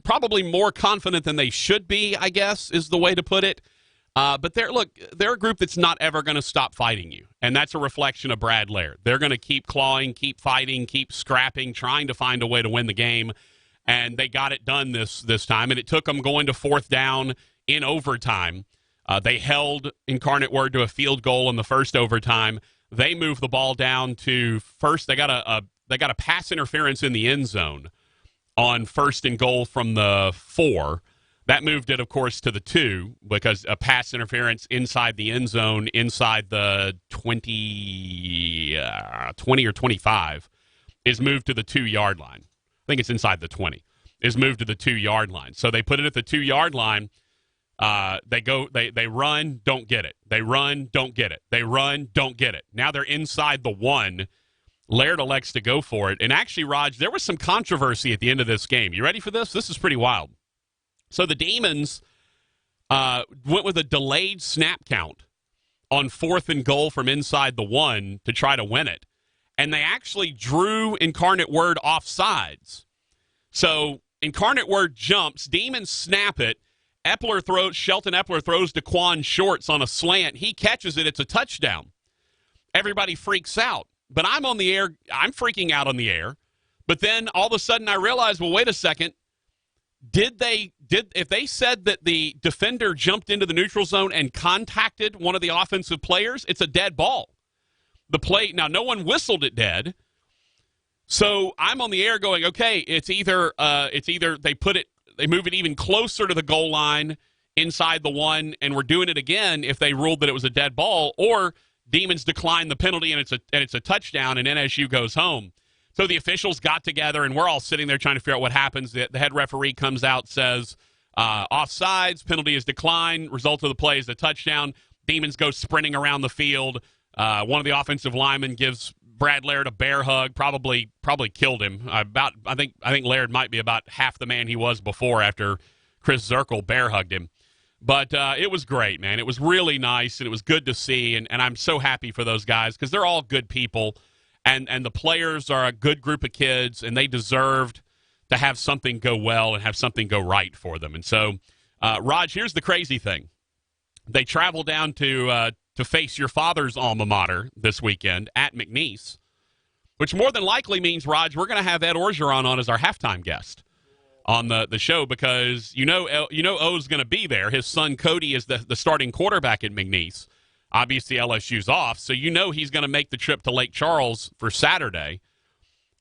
Speaker 3: probably more confident than they should be, I guess, is the way to put it. But they're a group that's not ever going to stop fighting you, and that's a reflection of Brad Laird. They're going to keep clawing, keep fighting, keep scrapping, trying to find a way to win the game, and they got it done this time, and it took them going to fourth down in overtime. They held Incarnate Word to a field goal in the first overtime. They moved the ball down to first. They got a pass interference in the end zone on first and goal from the 4. That moved it, of course, to the 2 because a pass interference inside the end zone, inside the 20 or 25, is moved to the 2-yard line. I think it's inside the 20, is moved to the 2-yard line. So they put it at the 2-yard line. They run, don't get it. They run, don't get it. They run, don't get it. Now they're inside the 1. Laird elects to go for it. And actually, Raj, there was some controversy at the end of this game. You ready for this? This is pretty wild. So the Demons went with a delayed snap count on fourth and goal from inside the 1 to try to win it. And they actually drew Incarnate Word offsides. So Incarnate Word jumps, Demons snap it, Shelton Epler throws Daquan Shorts on a slant. He catches it. It's a touchdown. Everybody freaks out. But I'm on the air. I'm freaking out on the air. But then all of a sudden I realize, well, wait a second. If they said that the defender jumped into the neutral zone and contacted one of the offensive players, it's a dead ball. Now no one whistled it dead. So I'm on the air going, okay, it's either they move it even closer to the goal line inside the 1, and we're doing it again if they ruled that it was a dead ball, or Demons decline the penalty and it's a touchdown and NSU goes home. So the officials got together, and we're all sitting there trying to figure out what happens. The head referee comes out, says, offsides, penalty is declined, result of the play is a touchdown. Demons go sprinting around the field. One of the offensive linemen gives Brad Laird a bear hug, probably killed him. I think Laird might be about half the man he was before after Chris Zirkle bear hugged him. But it was great, man. It was really nice, and it was good to see, and I'm so happy for those guys because they're all good people. And the players are a good group of kids, and they deserved to have something go well and have something go right for them. And so, Raj, here's the crazy thing. They travel down to face your father's alma mater this weekend at McNeese, which more than likely means, Raj, we're going to have Ed Orgeron on as our halftime guest on the show because O's going to be there. His son Cody is the starting quarterback at McNeese. Obviously, LSU's off, so he's going to make the trip to Lake Charles for Saturday.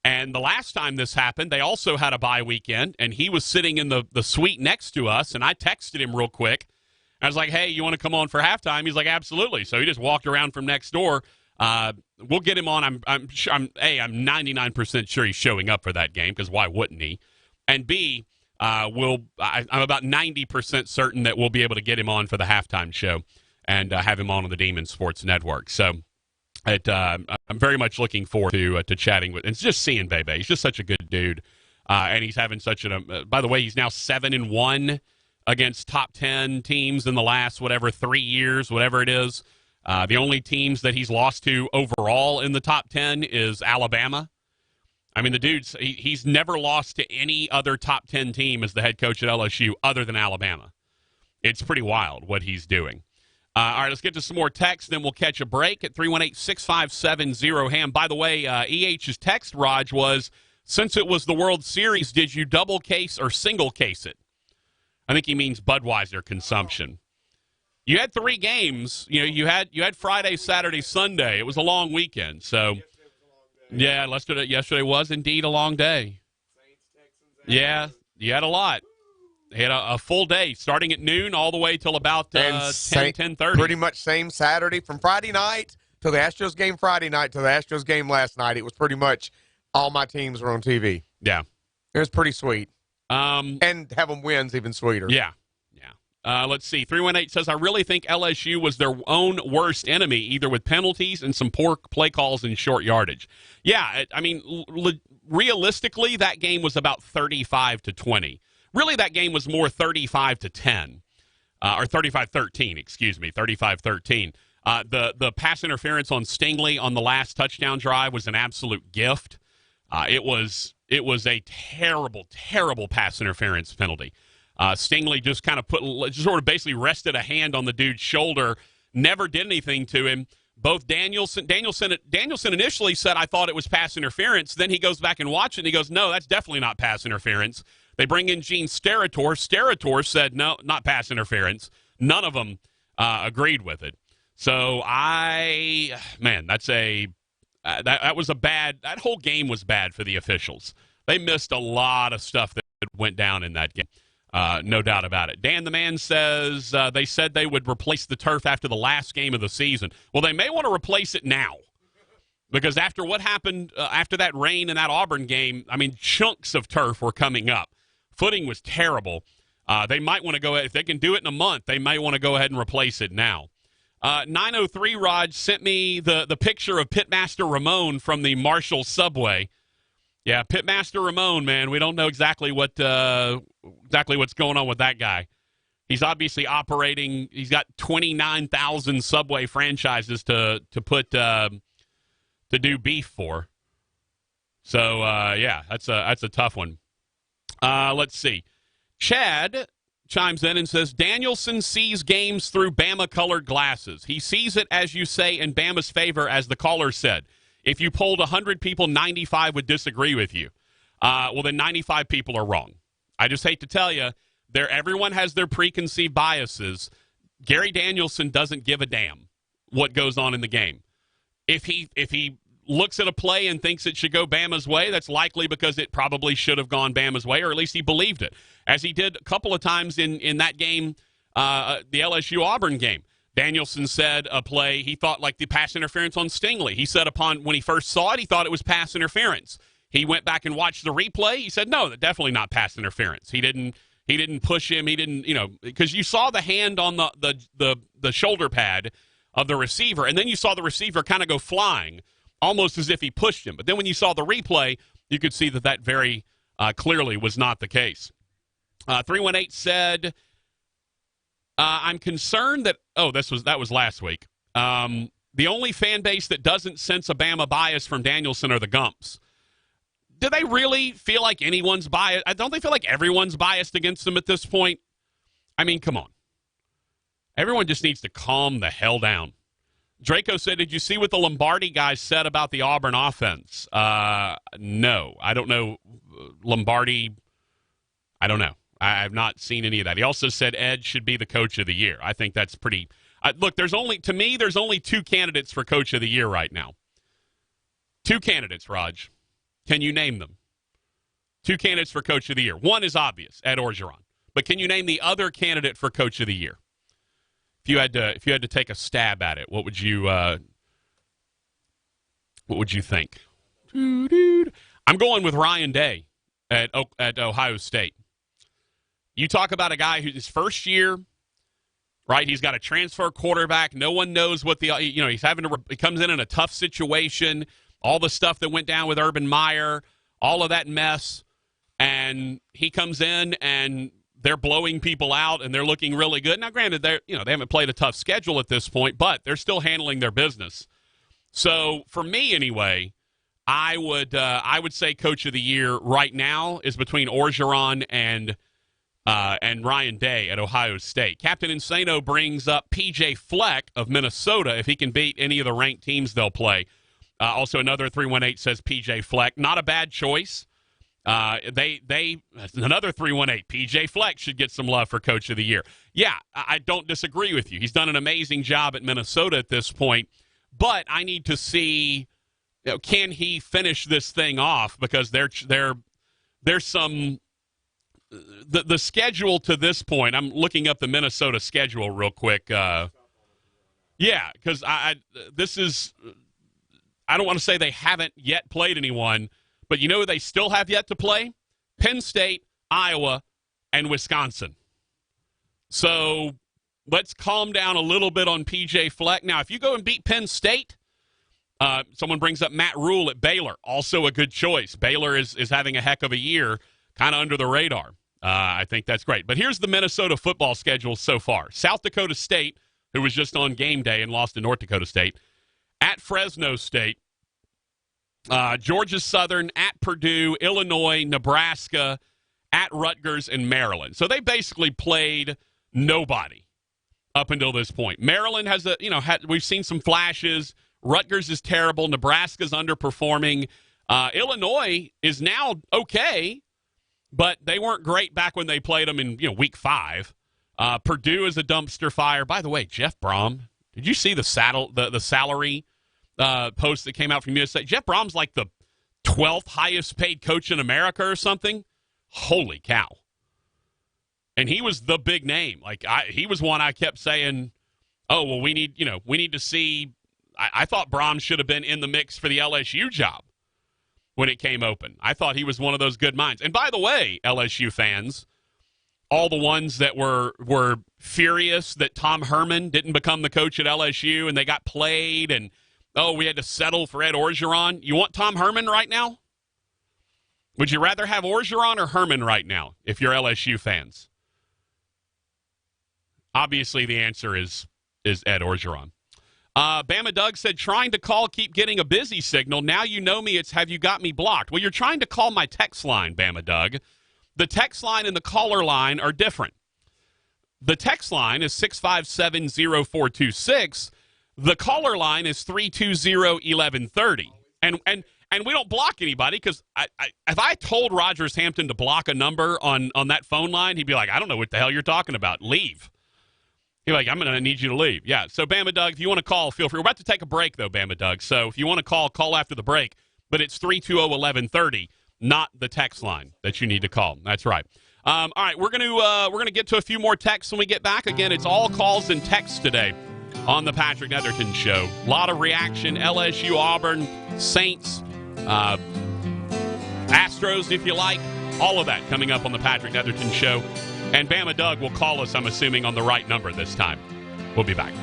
Speaker 3: And the last time this happened, they also had a bye weekend, and he was sitting in the suite next to us, and I texted him real quick. I was like, hey, you want to come on for halftime? He's like, absolutely. So he just walked around from next door. We'll get him on. I'm 99% sure he's showing up for that game because why wouldn't he? And B, I'm about 90% certain that we'll be able to get him on for the halftime show and have him on the Demon Sports Network. So I'm very much looking forward to chatting with. And it's just seeing Bebe. He's just such a good dude, and he's having such by the way, he's now 7-1 against top 10 teams in the last 3 years, whatever it is. The only teams that he's lost to overall in the top 10 is Alabama. I mean, the dude's he's never lost to any other top 10 team as the head coach at LSU other than Alabama. It's pretty wild what he's doing. All right, let's get to some more text, then we'll catch a break at 318-657-0-HAM. By the way, EH's text, Raj, was, since it was the World Series, did you double case or single case it? I think he means Budweiser consumption. You had 3 games. You had Friday, Saturday, Sunday. It was a long weekend. So, yeah, yesterday was indeed a long day. Yeah, you had a lot. They had a full day, starting at noon all the way till about 10:30.
Speaker 5: Pretty much same Saturday from Friday night to the Astros game Friday night to the Astros game last night. It was pretty much all my teams were on TV.
Speaker 3: Yeah.
Speaker 5: It was pretty sweet. And have them win's even sweeter.
Speaker 3: Yeah. Let's see. 318 says, I really think LSU was their own worst enemy, either with penalties and some poor play calls and short yardage. Yeah, I mean, realistically, that game was about 35-20. Really, that game was more 35-10, or 35-13, excuse me, 35-13. The pass interference on Stingley on the last touchdown drive was an absolute gift. It was a terrible, terrible pass interference penalty. Stingley just kind of sort of basically rested a hand on the dude's shoulder, never did anything to him. Both Danielson initially said, I thought it was pass interference. Then he goes back and watches it, and he goes, no, that's definitely not pass interference. They bring in Gene Steratore. Steratore said, no, not pass interference. None of them agreed with it. So that was a bad – that whole game was bad for the officials. They missed a lot of stuff that went down in that game. No doubt about it. Dan the Man says they said they would replace the turf after the last game of the season. Well, they may want to replace it now because after what happened after that rain in that Auburn game, I mean, chunks of turf were coming up. Footing was terrible. They might want to go ahead. If they can do it in a month, they might want to go ahead and replace it now. 903 Rod sent me the picture of Pitmaster Ramon from the Marshall subway. Yeah, Pitmaster Ramon, man, we don't know exactly what's going on with that guy. He's obviously operating. He's got 29,000 Subway franchises to do beef for. So yeah, that's a tough one. Let's see. Chad chimes in and says Danielson sees games through Bama-colored glasses. He sees it, as you say, in Bama's favor, as the caller said. If you polled 100 people, 95 would disagree with you. Well, then 95 people are wrong. I just hate to tell you, everyone has their preconceived biases. Gary Danielson doesn't give a damn what goes on in the game. If he looks at a play and thinks it should go Bama's way, that's likely because it probably should have gone Bama's way, or at least he believed it, as he did a couple of times in that game, the LSU-Auburn game. Danielson said a play, he thought like the pass interference on Stingley. He said when he first saw it, he thought it was pass interference. He went back and watched the replay. He said, no, that's definitely not pass interference. He didn't push him. He didn't, because you saw the hand on the shoulder pad of the receiver, and then you saw the receiver kind of go flying, almost as if he pushed him. But then when you saw the replay, you could see that very clearly was not the case. 318 said, I'm concerned that that was last week. The only fan base that doesn't sense a Bama bias from Danielson are the Gumps. Do they really feel like anyone's biased? Don't they feel like everyone's biased against them at this point? I mean, come on. Everyone just needs to calm the hell down. Draco said, did you see what the Lombardi guys said about the Auburn offense? No. I don't know. Lombardi, I don't know. I have not seen any of that. He also said Ed should be the coach of the year. I think that's pretty look, there's only two candidates for coach of the year right now. Two candidates, Raj. Can you name them? Two candidates for coach of the year. One is obvious, Ed Orgeron. But can you name the other candidate for coach of the year? If you had to take a stab at it, what would you think? I'm going with Ryan Day at Ohio State. You talk about a guy who's his first year, right? He's got a transfer quarterback. No one knows what he's having to. He comes in a tough situation. All the stuff that went down with Urban Meyer, all of that mess, and he comes in and they're blowing people out and they're looking really good. Now, granted, they haven't played a tough schedule at this point, but they're still handling their business. So for me, anyway, I would say coach of the year right now is between Orgeron and Ryan Day at Ohio State. Captain Insano brings up P.J. Fleck of Minnesota if he can beat any of the ranked teams they'll play. Also, another 318 says P.J. Fleck. Not a bad choice. Another 318. P.J. Fleck should get some love for Coach of the Year. Yeah, I don't disagree with you. He's done an amazing job at Minnesota at this point, but I need to see, can he finish this thing off? Because there's some the schedule to this point. I'm looking up the Minnesota schedule real quick. Yeah, because I don't want to say they haven't yet played anyone, but you know who they still have yet to play? Penn State, Iowa, and Wisconsin. So let's calm down a little bit on P.J. Fleck. Now, if you go and beat Penn State, someone brings up Matt Rule at Baylor. Also a good choice. Baylor is having a heck of a year, kind of under the radar. I think that's great. But here's the Minnesota football schedule so far. South Dakota State, who was just on game day and lost to North Dakota State, at Fresno State, Georgia Southern, at Purdue, Illinois, Nebraska, at Rutgers, and Maryland. So they basically played nobody up until this point. Maryland has we've seen some flashes. Rutgers is terrible. Nebraska's underperforming. Illinois is now okay, but they weren't great back when they played them in week 5. Purdue is a dumpster fire. By the way, Jeff Brom, did you see the salary post that came out from USA? Jeff Brom's like the 12th highest paid coach in America or something. Holy cow. And he was the big name. He was one I kept saying, oh, well, we need to see. I thought Brom should have been in the mix for the LSU job when it came open. I thought he was one of those good minds. And by the way, LSU fans, all the ones that were furious that Tom Herman didn't become the coach at LSU and they got played and, we had to settle for Ed Orgeron. You want Tom Herman right now? Would you rather have Orgeron or Herman right now if you're LSU fans? Obviously, the answer is Ed Orgeron. Bama Doug said, trying to call, keep getting a busy signal. Now you know me, it's have you got me blocked. Well, you're trying to call my text line, Bama Doug. The text line and the caller line are different. The text line is 657-0426. The caller line is 320-1130. And we don't block anybody because if I told Rogers Hampton to block a number on that phone line, he'd be like, I don't know what the hell you're talking about. Leave. He's like, I'm going to need you to leave. Yeah, so Bama Doug, if you want to call, feel free. We're about to take a break, though, Bama Doug. So if you want to call after the break. But it's 320-1130, not the text line that you need to call. That's right. All right, we're going to get to a few more texts when we get back. Again, it's all calls and texts today on the Patrick Netherton Show. A lot of reaction, LSU, Auburn, Saints, Astros, if you like. All of that coming up on the Patrick Netherton Show. And Bama Doug will call us, I'm assuming, on the right number this time. We'll be back.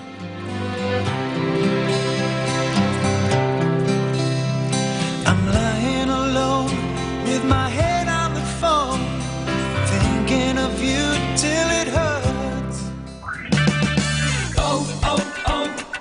Speaker 8: I'm lying alone with my head on the phone, thinking of you till it hurts.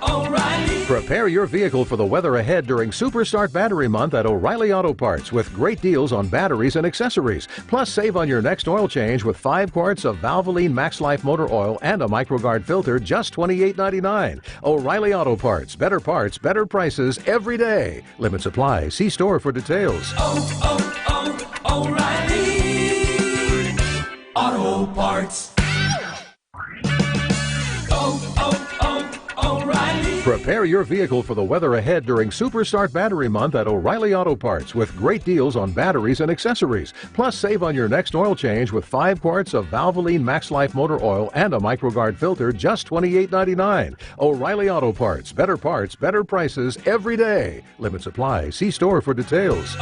Speaker 8: O'Reilly.
Speaker 9: Prepare your vehicle for the weather ahead during Superstart Battery Month at O'Reilly Auto Parts with great deals on batteries and accessories. Plus, save on your next oil change with 5 quarts of Valvoline Max Life motor oil and a MicroGuard filter, just $28.99. O'Reilly Auto Parts, better prices every day. Limits apply. See store for details.
Speaker 8: O'Reilly Auto Parts. O'Reilly.
Speaker 9: Prepare your vehicle for the weather ahead during Superstart Battery Month at O'Reilly Auto Parts with great deals on batteries and accessories. Plus, save on your next oil change with 5 quarts of Valvoline Max Life motor oil and a MicroGuard filter, just $28.99. O'Reilly Auto Parts, better prices every day. Limits apply. See store for details.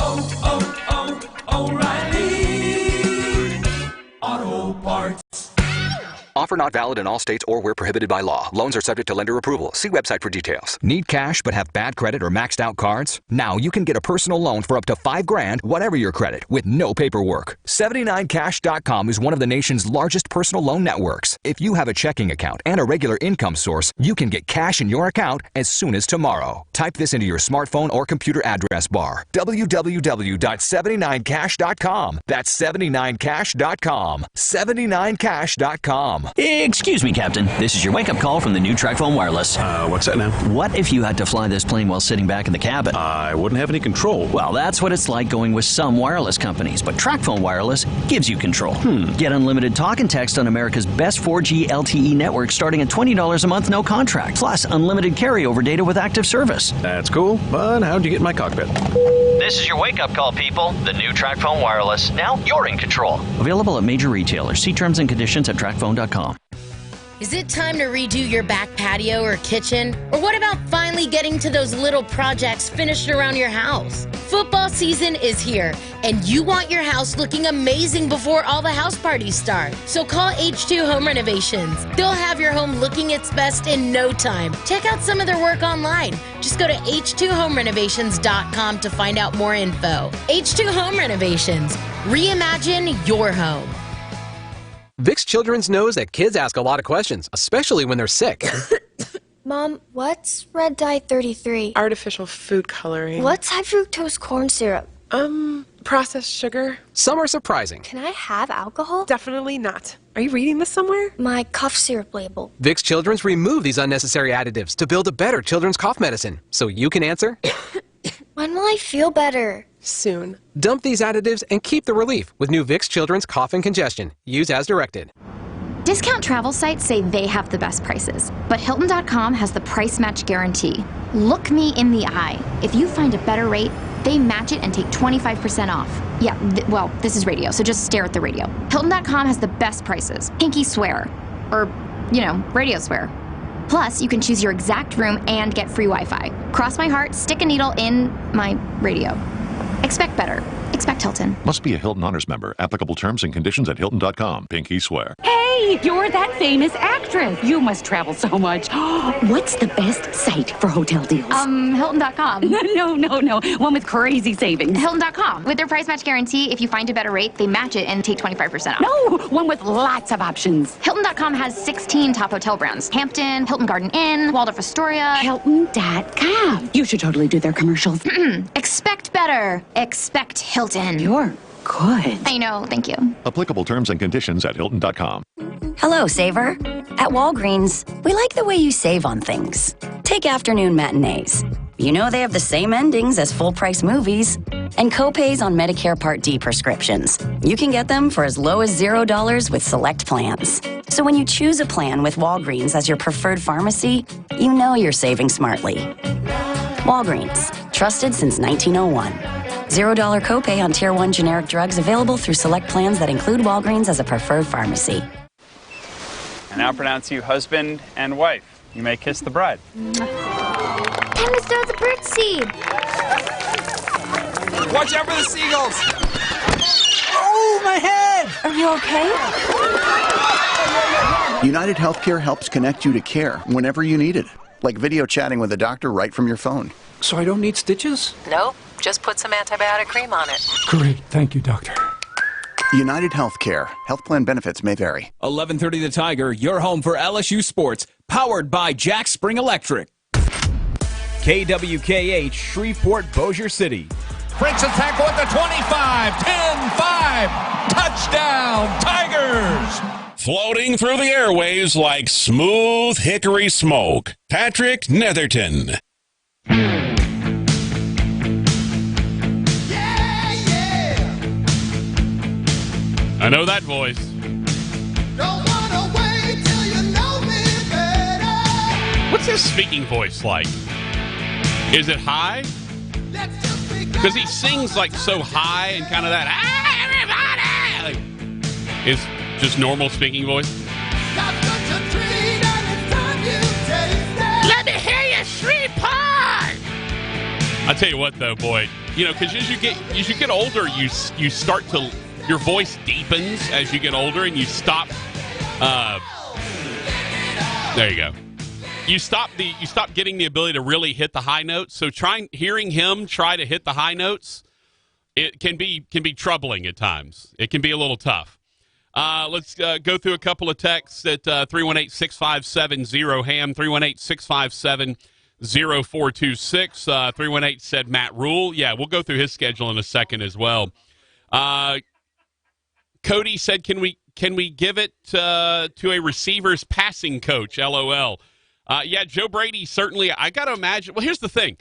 Speaker 8: O'Reilly Auto Parts.
Speaker 10: Offer not valid in all states or where prohibited by law. Loans are subject to lender approval. See website for details.
Speaker 11: Need cash but have bad credit or maxed out cards? Now you can get a personal loan for up to $5,000, whatever your credit, with no paperwork. 79cash.com is one of the nation's largest personal loan networks. If you have a checking account and a regular income source, you can get cash in your account as soon as tomorrow. Type this into your smartphone or computer address bar. www.79cash.com. That's 79cash.com. 79cash.com.
Speaker 12: Excuse me, Captain. This is your wake-up call from the new TracFone Wireless.
Speaker 13: What's that now?
Speaker 12: What if you had to fly this plane while sitting back in the cabin?
Speaker 13: I wouldn't have any control.
Speaker 12: Well, that's what it's like going with some wireless companies, but TracFone Wireless gives you control. Get unlimited talk and text on America's best 4G LTE network starting at $20 a month, no contract. Plus, unlimited carryover data with active service.
Speaker 13: That's cool, but how'd you get in my cockpit?
Speaker 12: This is your wake-up call, people. The new TracFone Wireless. Now you're in control. Available at major retailers. See terms and conditions at TracFone.com.
Speaker 27: Is it time to redo your back patio or kitchen? Or what about finally getting to those little projects finished around your house? Football season is here, and you want your house looking amazing before all the house parties start. So call H2 Home Renovations. They'll have your home looking its best in no time. Check out some of their work online. Just go to h2homerenovations.com to find out more info. H2 Home Renovations. Reimagine your home.
Speaker 28: Vicks Children's knows that kids ask a lot of questions, especially when they're sick.
Speaker 6: Mom, what's red dye 33?
Speaker 14: Artificial food coloring.
Speaker 6: What's high fructose corn syrup?
Speaker 14: Processed sugar.
Speaker 15: Some are surprising.
Speaker 6: Can I have alcohol?
Speaker 14: Definitely not. Are you reading this somewhere?
Speaker 6: My cough syrup label.
Speaker 15: Vicks Children's remove these unnecessary additives to build a better children's cough medicine. So you can answer.
Speaker 6: When will I feel better?
Speaker 14: Soon.
Speaker 15: Dump these additives and keep the relief with new Vicks Children's Cough and Congestion. Use as directed.
Speaker 16: Discount travel sites say they have the best prices, but Hilton.com has the price match guarantee. Look me in the eye. If you find a better rate, they match it and take 25% off. Yeah, well, this is radio, so just stare at the radio. Hilton.com has the best prices. Pinky swear. Or, radio swear. Plus, you can choose your exact room and get free Wi-Fi. Cross my heart, stick a needle in my radio. Expect better. Expect Hilton.
Speaker 17: Must be a Hilton Honors member. Applicable terms and conditions at Hilton.com. Pinky swear.
Speaker 18: Hey, you're that famous actress. You must travel so much. What's the best site for hotel deals?
Speaker 16: Hilton.com.
Speaker 18: No. One with crazy savings.
Speaker 16: Hilton.com. With their price match guarantee, if you find a better rate, they match it and take 25% off.
Speaker 18: No, one with lots of options.
Speaker 16: Hilton.com has 16 top hotel brands. Hampton, Hilton Garden Inn, Waldorf Astoria.
Speaker 18: Hilton.com. You should totally do their commercials.
Speaker 16: Expect better. Expect Hilton.
Speaker 18: You're good.
Speaker 16: I know, thank you.
Speaker 17: Applicable terms and conditions at Hilton.com.
Speaker 19: Hello, Saver. At Walgreens, we like the way you save on things. Take afternoon matinees. You know they have the same endings as full-price movies. And copays on Medicare Part D prescriptions. You can get them for as low as $0 with select plans. So when you choose a plan with Walgreens as your preferred pharmacy, you know you're saving smartly. Walgreens, trusted since 1901. $0 copay on Tier 1 generic drugs available through select plans that include Walgreens as a preferred pharmacy.
Speaker 28: I now pronounce you husband and wife. You may kiss the bride.
Speaker 6: Time to throw the bird seed.
Speaker 2: Watch out for the seagulls! Oh, my head!
Speaker 6: Are you okay?
Speaker 29: United Healthcare helps connect you to care whenever you need it. Like video chatting with a doctor right from your phone.
Speaker 13: So I don't need stitches?
Speaker 30: Nope. Just put some antibiotic cream on it.
Speaker 13: Great. Thank you, doctor.
Speaker 29: United Healthcare. Health plan benefits may vary.
Speaker 31: 11:30 The Tiger, your home for LSU sports, powered by Jack Spring Electric.
Speaker 1: KWKH, Shreveport, Bossier City.
Speaker 2: Prince's tackle at the 25, 10-5, touchdown, Tigers!
Speaker 26: Floating through the airwaves like smooth hickory smoke, Patrick Netherton.
Speaker 3: I know that voice. What's his speaking voice like? Is it high? Because he sings like so high and kind of that, everybody! Like, is just normal speaking voice? Let me hear you, Shreveport! I tell you what, though, boy, because as you get older, you start to. Your voice deepens as you get older, and you stop. There you go. You stop getting the ability to really hit the high notes. So hearing him try to hit the high notes, it can be troubling at times. It can be a little tough. Let's go through a couple of texts at 318-657-0HAM, 318-657-0426. 318 said Matt Rule. Yeah, we'll go through his schedule in a second as well. Cody said, "Can we give it to a receiver's passing coach?" LOL. Yeah, Joe Brady certainly. I got to imagine. Well, here's the thing.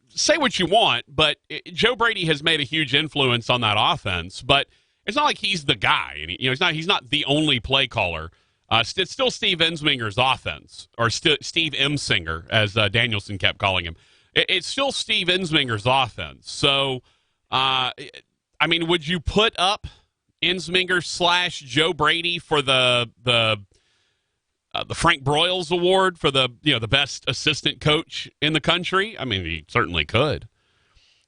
Speaker 3: Say what you want, but Joe Brady has made a huge influence on that offense. But it's not like he's the guy. And he's not the only play caller. It's still Steve Ensminger's offense, or Steve Emsinger, as Danielson kept calling him. It's still Steve Ensminger's offense. So. Would you put up Ensminger / Joe Brady for the Frank Broyles Award for the best assistant coach in the country? I mean, he certainly could.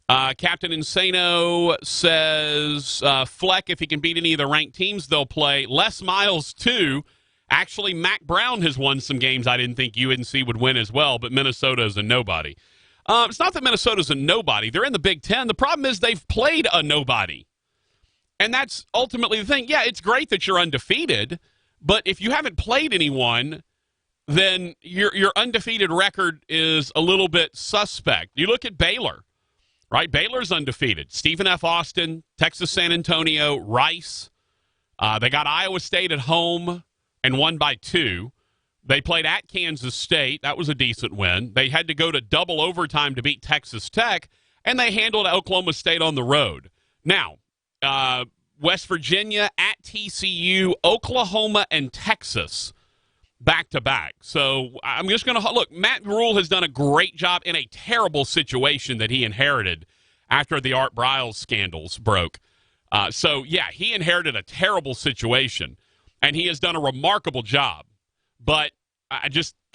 Speaker 3: Captain Insano says Fleck, if he can beat any of the ranked teams, they'll play. Les Miles too. Actually, Mac Brown has won some games I didn't think UNC would win as well, but Minnesota is a nobody. It's not that Minnesota's a nobody. They're in the Big Ten. The problem is they've played a nobody. And that's ultimately the thing. Yeah, it's great that you're undefeated, but if you haven't played anyone, then your undefeated record is a little bit suspect. You look at Baylor, right? Baylor's undefeated. Stephen F. Austin, Texas San Antonio, Rice. They got Iowa State at home and won by 2. They played at Kansas State. That was a decent win. They had to go to double overtime to beat Texas Tech, and they handled Oklahoma State on the road. Now, West Virginia at TCU, Oklahoma, and Texas back-to-back. So I'm just going to look. Matt Rule has done a great job in a terrible situation that he inherited after the Art Briles scandals broke. He inherited a terrible situation, and he has done a remarkable job. But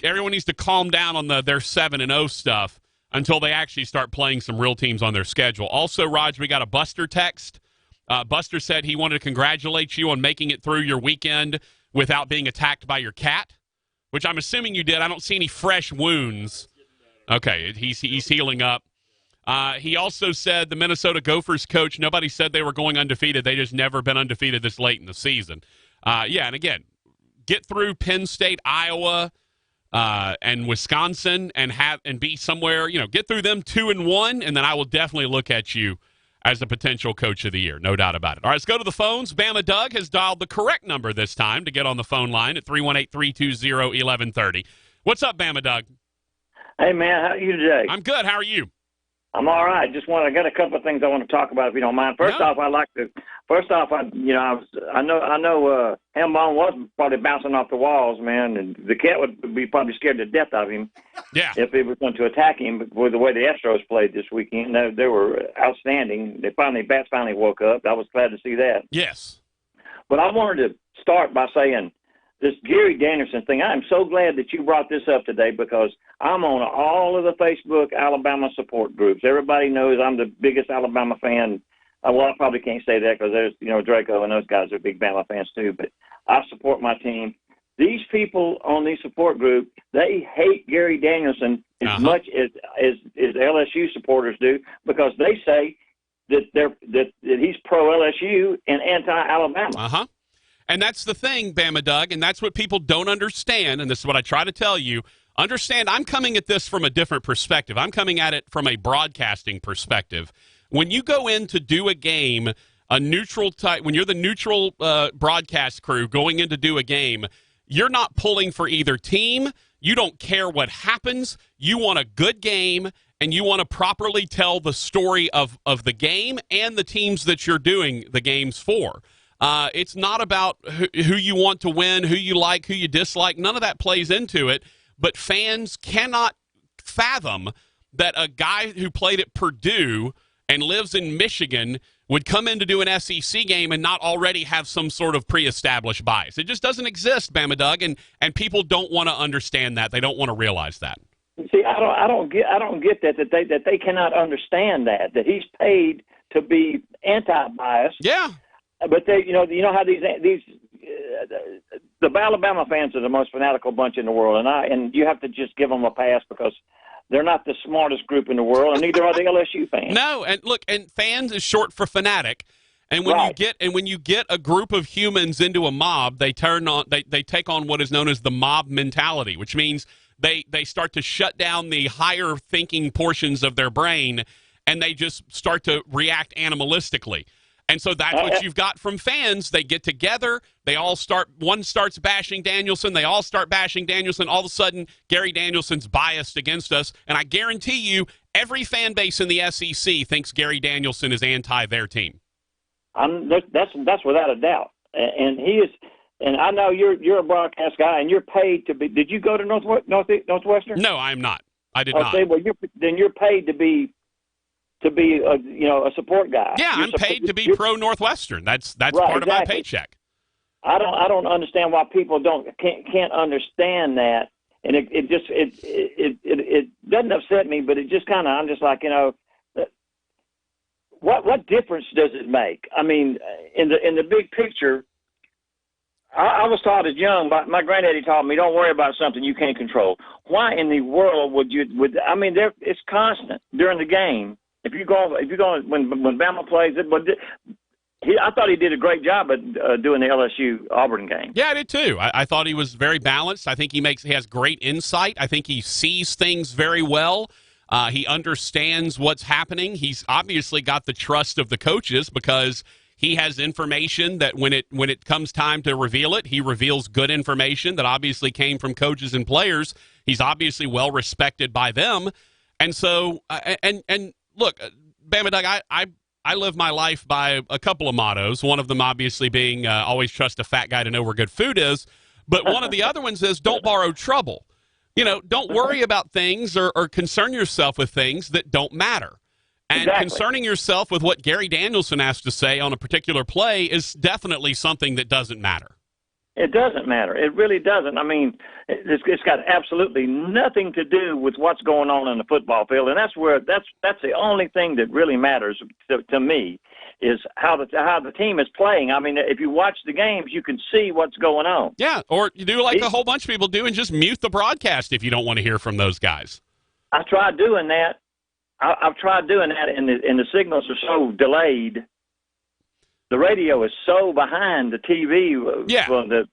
Speaker 3: everyone needs to calm down on their 7-0 stuff until they actually start playing some real teams on their schedule. Also, Raj, we got a Buster text. Buster said he wanted to congratulate you on making it through your weekend without being attacked by your cat, which I'm assuming you did. I don't see any fresh wounds. Okay, he's healing up. He also said the Minnesota Gophers coach, nobody said they were going undefeated. They just never been undefeated this late in the season. And again, get through Penn State, Iowa, and Wisconsin and be somewhere, get through them 2-1, and then I will definitely look at you as a potential coach of the year. No doubt about it. All right, let's go to the phones. Bama Doug has dialed the correct number this time to get on the phone line at 318-320-1130. What's up, Bama Doug?
Speaker 4: Hey, man, how are you today?
Speaker 3: I'm good. How are you?
Speaker 4: I'm all right. I got a couple of things I want to talk about, if you don't mind. First off, I know Hambone was probably bouncing off the walls, man, and the cat would be probably scared to death of him.
Speaker 3: Yeah.
Speaker 4: If he was going to attack him. With the way the Astros played this weekend, they were outstanding. Bats finally woke up. I was glad to see that.
Speaker 3: Yes.
Speaker 4: But I wanted to start by saying this Gary Danielson thing. I'm so glad that you brought this up today because I'm on all of the Facebook Alabama support groups. Everybody knows I'm the biggest Alabama fan. Well, I probably can't say that because there's, Draco and those guys are big Bama fans too, but I support my team. These people on these support groups, they hate Gary Danielson as much as LSU supporters do because they say that he's pro-LSU and anti-Alabama.
Speaker 3: And that's the thing, Bama Doug, and that's what people don't understand, and this is what I try to tell you. Understand, I'm coming at this from a different perspective. I'm coming at it from a broadcasting perspective. When you go in to do a game, when you're the neutral broadcast crew going in to do a game, you're not pulling for either team. You don't care what happens. You want a good game, and you want to properly tell the story of the game and the teams that you're doing the games for. It's not about who you want to win, who you like, who you dislike. None of that plays into it. But fans cannot fathom that a guy who played at Purdue and lives in Michigan would come in to do an SEC game and not already have some sort of pre-established bias. It just doesn't exist, Bama Doug, and people don't want to understand that. They don't want to realize that.
Speaker 4: See, I don't get that they cannot understand that he's paid to be anti-bias.
Speaker 3: Yeah.
Speaker 4: But you know how the Alabama fans are the most fanatical bunch in the world, and you have to just give them a pass because they're not the smartest group in the world, and neither are the LSU fans.
Speaker 3: No, and look, and fans is short for fanatic. And when you get a group of humans into a mob, they take on what is known as the mob mentality, which means they start to shut down the higher thinking portions of their brain, and they just start to react animalistically. And so that's what you've got from fans. They get together. One starts bashing Danielson. They all start bashing Danielson. All of a sudden, Gary Danielson's biased against us. And I guarantee you, every fan base in the SEC thinks Gary Danielson is anti their team.
Speaker 4: That's without a doubt. And he is. And I know you're a broadcast guy, and you're paid to be. Did you go to Northwestern?
Speaker 3: No, I am not. I did not.
Speaker 4: Well, you're paid to be a support guy.
Speaker 3: Yeah, I'm paid to be pro Northwestern. That's right, part of my paycheck.
Speaker 4: I don't understand why people can't understand that, and it doesn't upset me, but it just kind of I'm just like what difference does it make? I mean, in the big picture, I was taught as young, my granddaddy taught me, don't worry about something you can't control. Why in the world would it's constant during the game. If you go when Bama plays it, but I thought he did a great job at doing the LSU Auburn game.
Speaker 3: Yeah, I did too. I thought he was very balanced. I think he has great insight. I think he sees things very well. He understands what's happening. He's obviously got the trust of the coaches because he has information that when it comes time to reveal it, he reveals good information that obviously came from coaches and players. He's obviously well respected by them. And so, and look, Bama Doug, I live my life by a couple of mottos, one of them obviously being always trust a fat guy to know where good food is. But one of the other ones is don't borrow trouble. Don't worry about things or concern yourself with things that don't matter. And concerning yourself with what Gary Danielson has to say on a particular play is definitely something that doesn't matter.
Speaker 4: It doesn't matter. It really doesn't. I mean, it's got absolutely nothing to do with what's going on in the football field, and that's the only thing that really matters to me is how the team is playing. I mean, if you watch the games, you can see what's going on.
Speaker 3: Yeah, or you do like a whole bunch of people do and just mute the broadcast if you don't want to hear from those guys.
Speaker 4: I tried doing that. I've tried doing that, and the signals are so delayed. The radio is so behind the TV.
Speaker 3: Yeah. The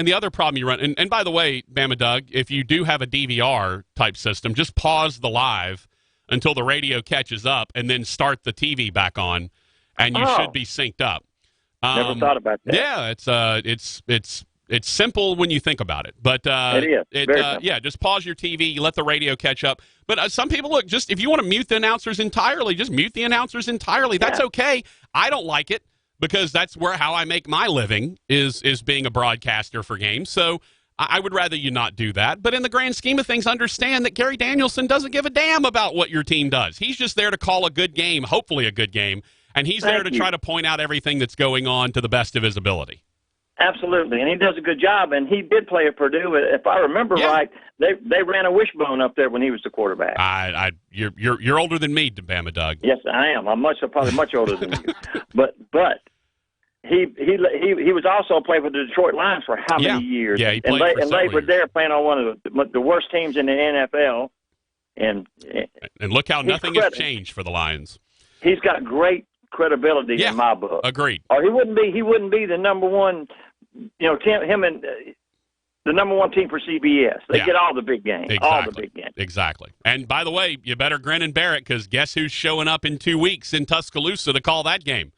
Speaker 3: other problem you run, and by the way, Bama Doug, if you do have a DVR type system, just pause the live until the radio catches up, and then start the TV back on, and you should be synced up.
Speaker 4: Never thought about that.
Speaker 3: Yeah, it's simple when you think about it, but
Speaker 4: it is.
Speaker 3: Yeah, just pause your TV, let the radio catch up. But some people look, just if you want to mute the announcers entirely, just mute the announcers entirely. That's okay. I don't like it because that's how I make my living is being a broadcaster for games. So I would rather you not do that. But in the grand scheme of things, understand that Gary Danielson doesn't give a damn about what your team does. He's just there to call a good game, hopefully a good game, and he's there to try to point out everything that's going on to the best of his ability.
Speaker 4: Absolutely, and he does a good job. And he did play at Purdue. If I remember right, they ran a wishbone up there when he was the quarterback.
Speaker 3: You're older than me, Bama Doug.
Speaker 4: Yes, I am. I'm probably much older than you. But he was also playing for the Detroit Lions for how many years?
Speaker 3: Yeah, he played for several
Speaker 4: they were
Speaker 3: years.
Speaker 4: there playing on one of the worst teams in the NFL. And
Speaker 3: look how nothing has changed for the Lions.
Speaker 4: He's got great credibility in my book.
Speaker 3: Agreed.
Speaker 4: Or he wouldn't be the number one. Him and the number one team for CBS. They get all the big games.
Speaker 3: Exactly.
Speaker 4: All the big games.
Speaker 3: Exactly. And by the way, you better grin and bear it because guess who's showing up in 2 weeks in Tuscaloosa to call that game?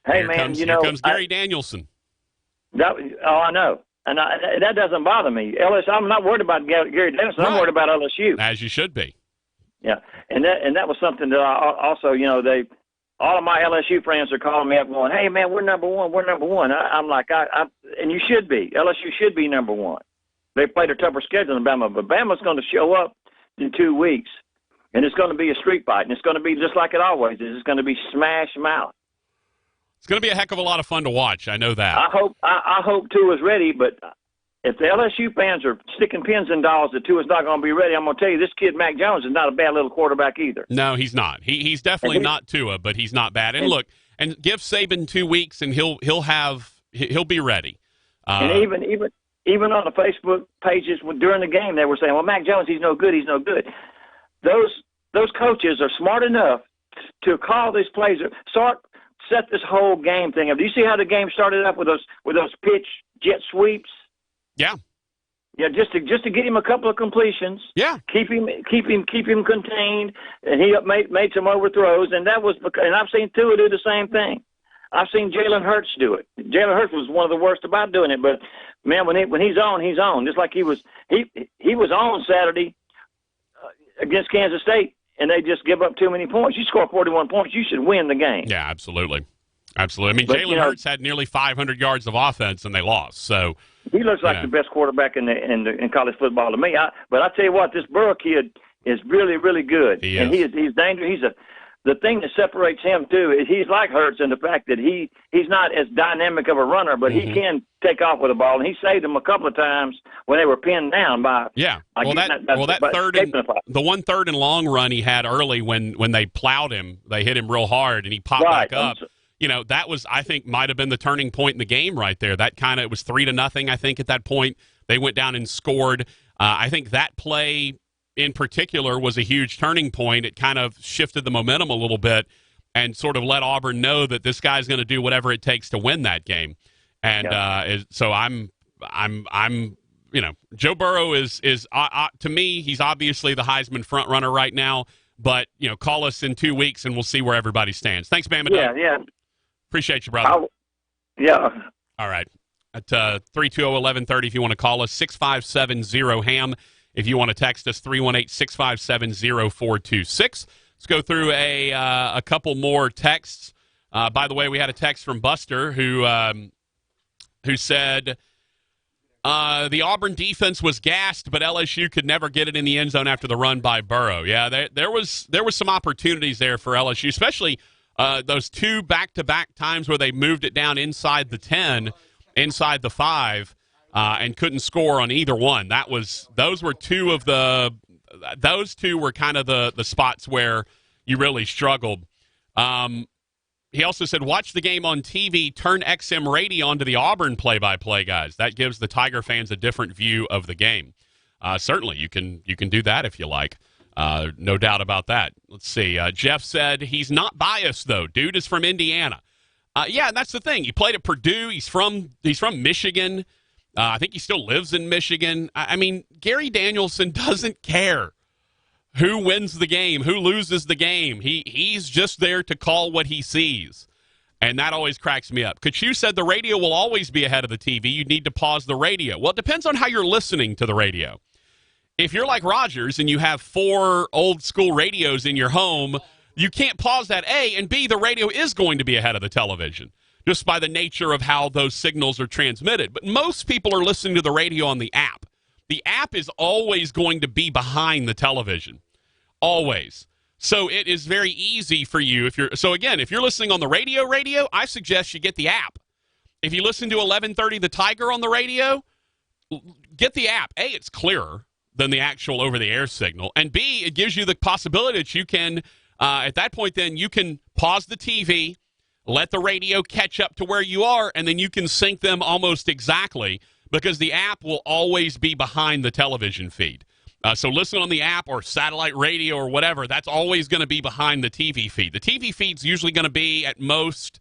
Speaker 4: Hey,
Speaker 3: here comes Gary Danielson.
Speaker 4: I know. And that doesn't bother me. I'm not worried about Gary Danielson. I'm worried about LSU.
Speaker 3: As you should be.
Speaker 4: Yeah. And that was something that I also, all of my LSU friends are calling me up going, hey, man, we're number one. We're number one. I'm like, and you should be. LSU should be number one. They played a tougher schedule than Bama, but Bama's going to show up in 2 weeks, and it's going to be a street fight, and it's going to be just like it always is. It's going to be smash mouth.
Speaker 3: It's going to be a heck of a lot of fun to watch. I know that.
Speaker 4: I hope Tua's ready, but if the LSU fans are sticking pins in dolls that Tua's not going to be ready, I'm going to tell you, this kid, Mac Jones, is not a bad little quarterback either.
Speaker 3: No, he's not. He's definitely not Tua, but he's not bad. And look, and give Saban 2 weeks, and he'll be ready.
Speaker 4: And even on the Facebook pages during the game, they were saying, well, Mac Jones, he's no good. He's no good. Those coaches are smart enough to call these plays, set this whole game thing up. Do you see how the game started up with those pitch jet sweeps?
Speaker 3: Yeah.
Speaker 4: Yeah, just to get him a couple of completions.
Speaker 3: Yeah.
Speaker 4: Keep him contained, and he made some overthrows, and I've seen Tua do the same thing. I've seen Jalen Hurts do it. Jalen Hurts was one of the worst about doing it, but man, when he's on, he's on. Just like he was on Saturday against Kansas State, and they just give up too many points. You score 41 points, you should win the game.
Speaker 3: Yeah, absolutely. Absolutely. I mean, Jalen Hurts had nearly 500 yards of offense, and they lost. So
Speaker 4: he looks like the best quarterback in college football to me. But I tell you what, this Burrow kid is really, really good.
Speaker 3: He's
Speaker 4: dangerous. The thing that separates him too is he's like Hurts in the fact that he's not as dynamic of a runner, but he can take off with the ball, and he saved them a couple of times when they were pinned down by.
Speaker 3: Yeah. The 1 3rd and long run he had early when they plowed him, they hit him real hard, and he popped back up. That was, I think, might have been the turning point in the game right there. That it was 3-0, I think, at that point. They went down and scored. I think that play in particular was a huge turning point. It kind of shifted the momentum a little bit. and sort of let Auburn know that this guy's going to do whatever it takes to win that game. And so I'm Joe Burrow is to me, he's obviously the Heisman front runner right now. But call us in 2 weeks and we'll see where everybody stands. Thanks, Bama.
Speaker 4: Yeah.
Speaker 3: Appreciate you, brother.
Speaker 4: Yeah.
Speaker 3: All right. At 320-1130 if you want to call us, 6570-HAM. If you want to text us, 318-657-0426. Let's go through a couple more texts. By the way, we had a text from Buster who said the Auburn defense was gassed, but LSU could never get it in the end zone after the run by Burrow. Yeah, there was some opportunities there for LSU, especially those two back-to-back times where they moved it down inside the 10, inside the 5, and couldn't score on either one. Those two were kind of the spots where you really struggled. He also said, watch the game on TV, turn XM radio onto the Auburn play-by-play guys. That gives the Tiger fans a different view of the game. Certainly, you can do that if you like. No doubt about that. Let's see. Jeff said, he's not biased, though. Dude is from Indiana. Yeah, that's the thing. He played at Purdue. He's from Michigan. I think he still lives in Michigan. I mean, Gary Danielson doesn't care who wins the game, who loses the game. He's just there to call what he sees, and that always cracks me up. Kachu said the radio will always be ahead of the TV. You need to pause the radio. Well, it depends on how you're listening to the radio. If you're like Rogers and you have 4 old-school radios in your home, you can't pause that, A, and B, the radio is going to be ahead of the television, just by the nature of how those signals are transmitted. But most people are listening to the radio on the app. The app is always going to be behind the television. Always. So it is very easy for you. If you're listening on the radio, I suggest you get the app. If you listen to 1130 The Tiger on the radio, get the app. A, it's clearer than the actual over-the-air signal. And B, it gives you the possibility that you can, at that point then, you can pause the TV, let the radio catch up to where you are, and then you can sync them almost exactly because the app will always be behind the television feed. So listen on the app or satellite radio or whatever, that's always going to be behind the TV feed. The TV feed's usually going to be at most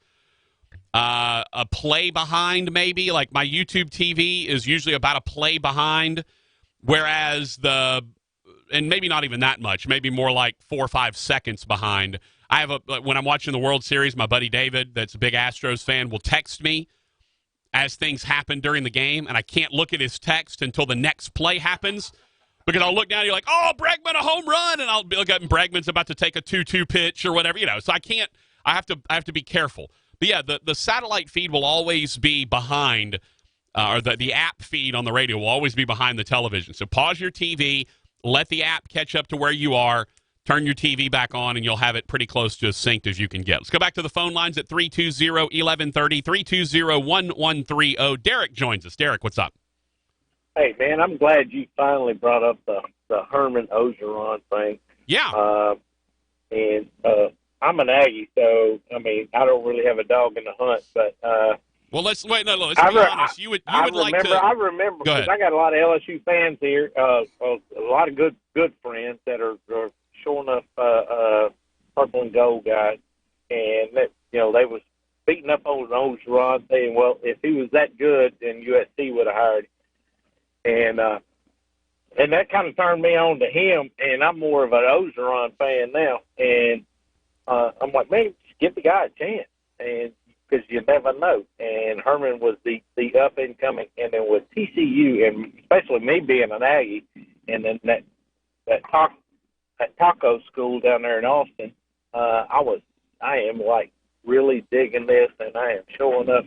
Speaker 3: a play behind maybe. Like my YouTube TV is usually about a play behind, whereas and maybe not even that much, maybe more like 4 or 5 seconds behind. When I'm watching the World Series, my buddy David, that's a big Astros fan, will text me as things happen during the game, and I can't look at his text until the next play happens. Because I'll look down and you're like, oh, Bregman, a home run. And I'll look up and Bregman's about to take a 2-2 pitch or whatever, So I have to be careful. But yeah, the satellite feed will always be behind, or the app feed on the radio will always be behind the television. So pause your TV, let the app catch up to where you are, turn your TV back on, and you'll have it pretty close to as synced as you can get. Let's go back to the phone lines at 320-1130, 320-1130. Derek joins us. Derek, what's up?
Speaker 5: Hey, man, I'm glad you finally brought up the Herman Ogeron thing.
Speaker 3: Yeah.
Speaker 5: And I'm an Aggie, so, I mean, I don't really have a dog in the hunt, but...
Speaker 3: well, let's be honest. You would like to...
Speaker 5: I remember, because I got a lot of LSU fans here, a lot of good friends that are sure enough purple and gold guys, and, that, they was beating up on Ogeron, saying, well, if he was that good, then USC would have hired him. And that kind of turned me on to him, and I'm more of an Ogeron fan now. And I'm like, man, just give the guy a chance, and because you never know. And Herman was the up and coming, and then with TCU, and especially me being an Aggie, and then that taco school down there in Austin, I am like really digging this, and I am showing up.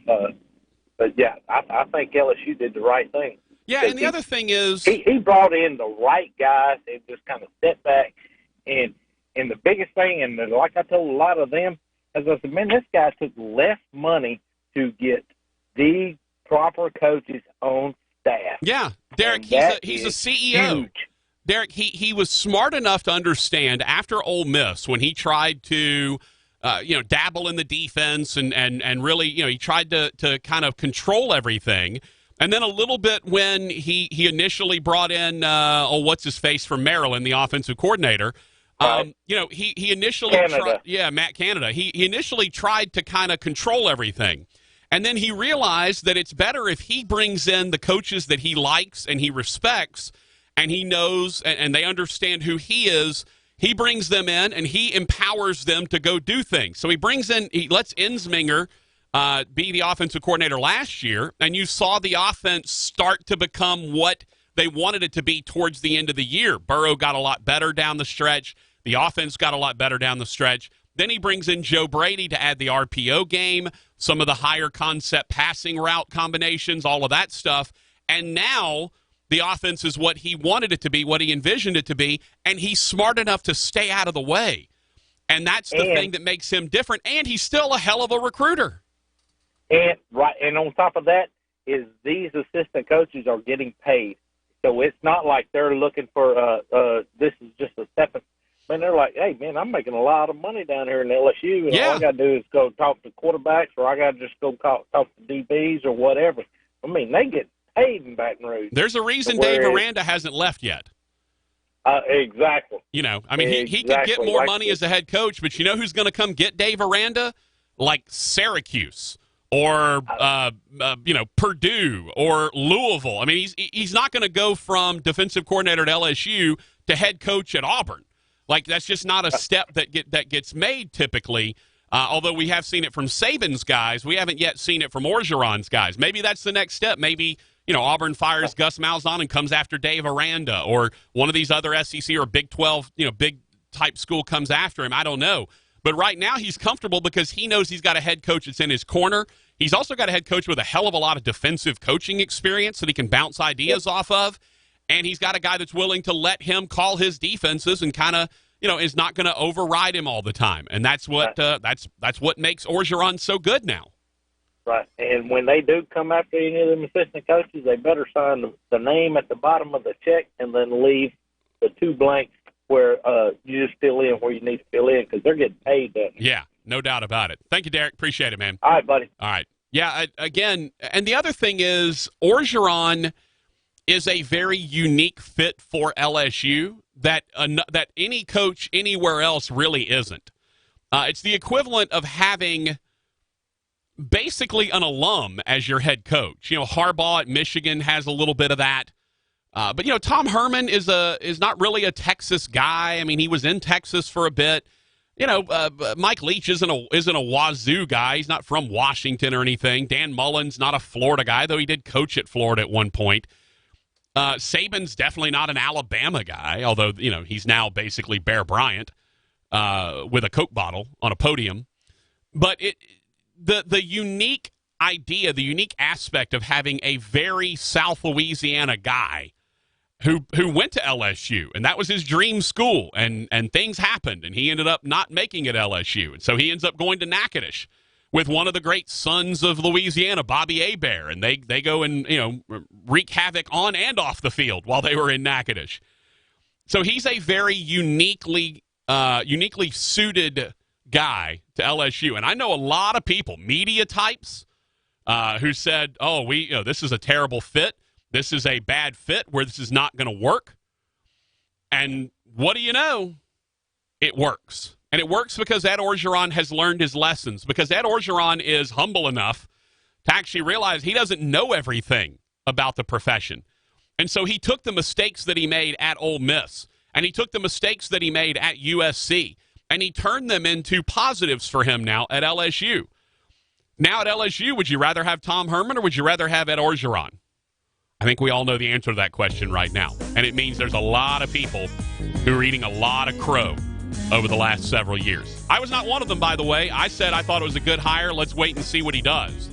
Speaker 5: But yeah, I think LSU did the right thing.
Speaker 3: Yeah, and the other thing is...
Speaker 5: He brought in the right guys and just kind of stepped back. And the biggest thing, and like I told a lot of them, as I said, man, this guy took less money to get the proper coaches on staff.
Speaker 3: Yeah, Derek, he's a CEO.
Speaker 5: Huge.
Speaker 3: Derek, he was smart enough to understand after Ole Miss when he tried to... dabble in the defense and really, he tried to kind of control everything. And then a little bit when he initially brought in, what's-his-face from Maryland, the offensive coordinator, He initially tried, Matt Canada. He initially tried to kind of control everything. And then he realized that it's better if he brings in the coaches that he likes and he respects and he knows and they understand who he is. He brings them in and he empowers them to go do things. So he lets Ensminger be the offensive coordinator last year, and you saw the offense start to become what they wanted it to be towards the end of the year. Burrow got a lot better down the stretch. The offense got a lot better down the stretch. Then he brings in Joe Brady to add the RPO game, some of the higher concept passing route combinations, all of that stuff. And now the offense is what he wanted it to be, what he envisioned it to be, and he's smart enough to stay out of the way. And that's the thing that makes him different. And he's still a hell of a recruiter.
Speaker 5: And on top of that is these assistant coaches are getting paid. So it's not like they're looking for this is just a stepping. Man, they're like, hey, man, I'm making a lot of money down here in LSU, and all I got to do is go talk to quarterbacks, or I got to just go talk to DBs or whatever. I mean, they get paid in Baton Rouge.
Speaker 3: There's a reason Dave Aranda hasn't left yet.
Speaker 5: Exactly.
Speaker 3: He could get more money as a head coach, but you know who's going to come get Dave Aranda? Like Syracuse or Purdue or Louisville. I mean, he's not going to go from defensive coordinator at LSU to head coach at Auburn. Like, that's just not a step that gets made typically. Although we have seen it from Saban's guys, we haven't yet seen it from Orgeron's guys. Maybe that's the next step. Maybe Auburn fires Gus Malzahn and comes after Dave Aranda, or one of these other SEC or Big 12, big type school comes after him. I don't know. But right now he's comfortable because he knows he's got a head coach that's in his corner. He's also got a head coach with a hell of a lot of defensive coaching experience that he can bounce ideas off of. And he's got a guy that's willing to let him call his defenses and kind of, is not going to override him all the time. And that's what that's what makes Orgeron so good now.
Speaker 5: Right. And when they do come after any of them assistant coaches, they better sign the name at the bottom of the check and then leave the two blanks where you just fill in where you need to fill in, because they're getting paid that.
Speaker 3: Yeah, no doubt about it. Thank you, Derek. Appreciate it, man.
Speaker 5: All right, buddy.
Speaker 3: All right. Yeah, again, and the other thing is Orgeron is a very unique fit for LSU that any coach anywhere else really isn't. It's the equivalent of having basically an alum as your head coach. Harbaugh at Michigan has a little bit of that. But Tom Herman is not really a Texas guy. I mean, he was in Texas for a bit. Mike Leach isn't a Wazoo guy. He's not from Washington or anything. Dan Mullen's not a Florida guy, though he did coach at Florida at one point. Saban's definitely not an Alabama guy, although, he's now basically Bear Bryant with a Coke bottle on a podium. But the unique idea, the unique aspect of having a very South Louisiana guy who went to LSU, and that was his dream school, and things happened, and he ended up not making it LSU. And so he ends up going to Natchitoches with one of the great sons of Louisiana, Bobby Hebert, and they go and wreak havoc on and off the field while they were in Natchitoches. So he's a very uniquely suited guy to LSU, and I know a lot of people, media types, who said, "Oh, this is a terrible fit. This is a bad fit where this is not going to work." And what do you know? It works. And it works because Ed Orgeron has learned his lessons, because Ed Orgeron is humble enough to actually realize he doesn't know everything about the profession. And so he took the mistakes that he made at Ole Miss, and he took the mistakes that he made at USC, and he turned them into positives for him now at LSU. Now at LSU, would you rather have Tom Herman or would you rather have Ed Orgeron? I think we all know the answer to that question right now. And it means there's a lot of people who are eating a lot of crow over the last several years. I was not one of them, by the way. I said I thought it was a good hire. Let's wait and see what he does.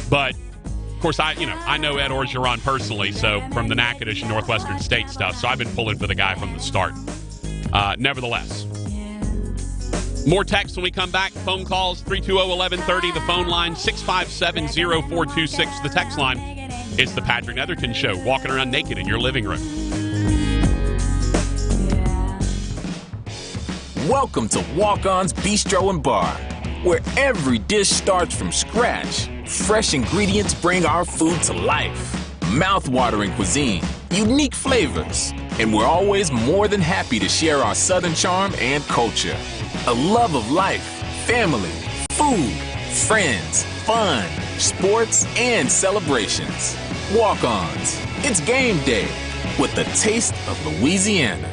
Speaker 3: But, of course, I know Ed Orgeron personally, so from the Natchitoches and Northwestern State stuff, so I've been pulling for the guy from the start. Nevertheless, more text when we come back. Phone calls, 320-1130. The phone line, 657-0426. The text line. It's the Patrick Netherton Show, walking around naked in your living room.
Speaker 7: Welcome to Walk-On's Bistro and Bar, where every dish starts from scratch. Fresh ingredients bring our food to life. Mouth-watering cuisine, unique flavors, And we're always more than happy to share our Southern charm and culture. A love of life, family, food, friends, fun, sports, and celebrations. Walk-ons. It's game day with the taste of Louisiana.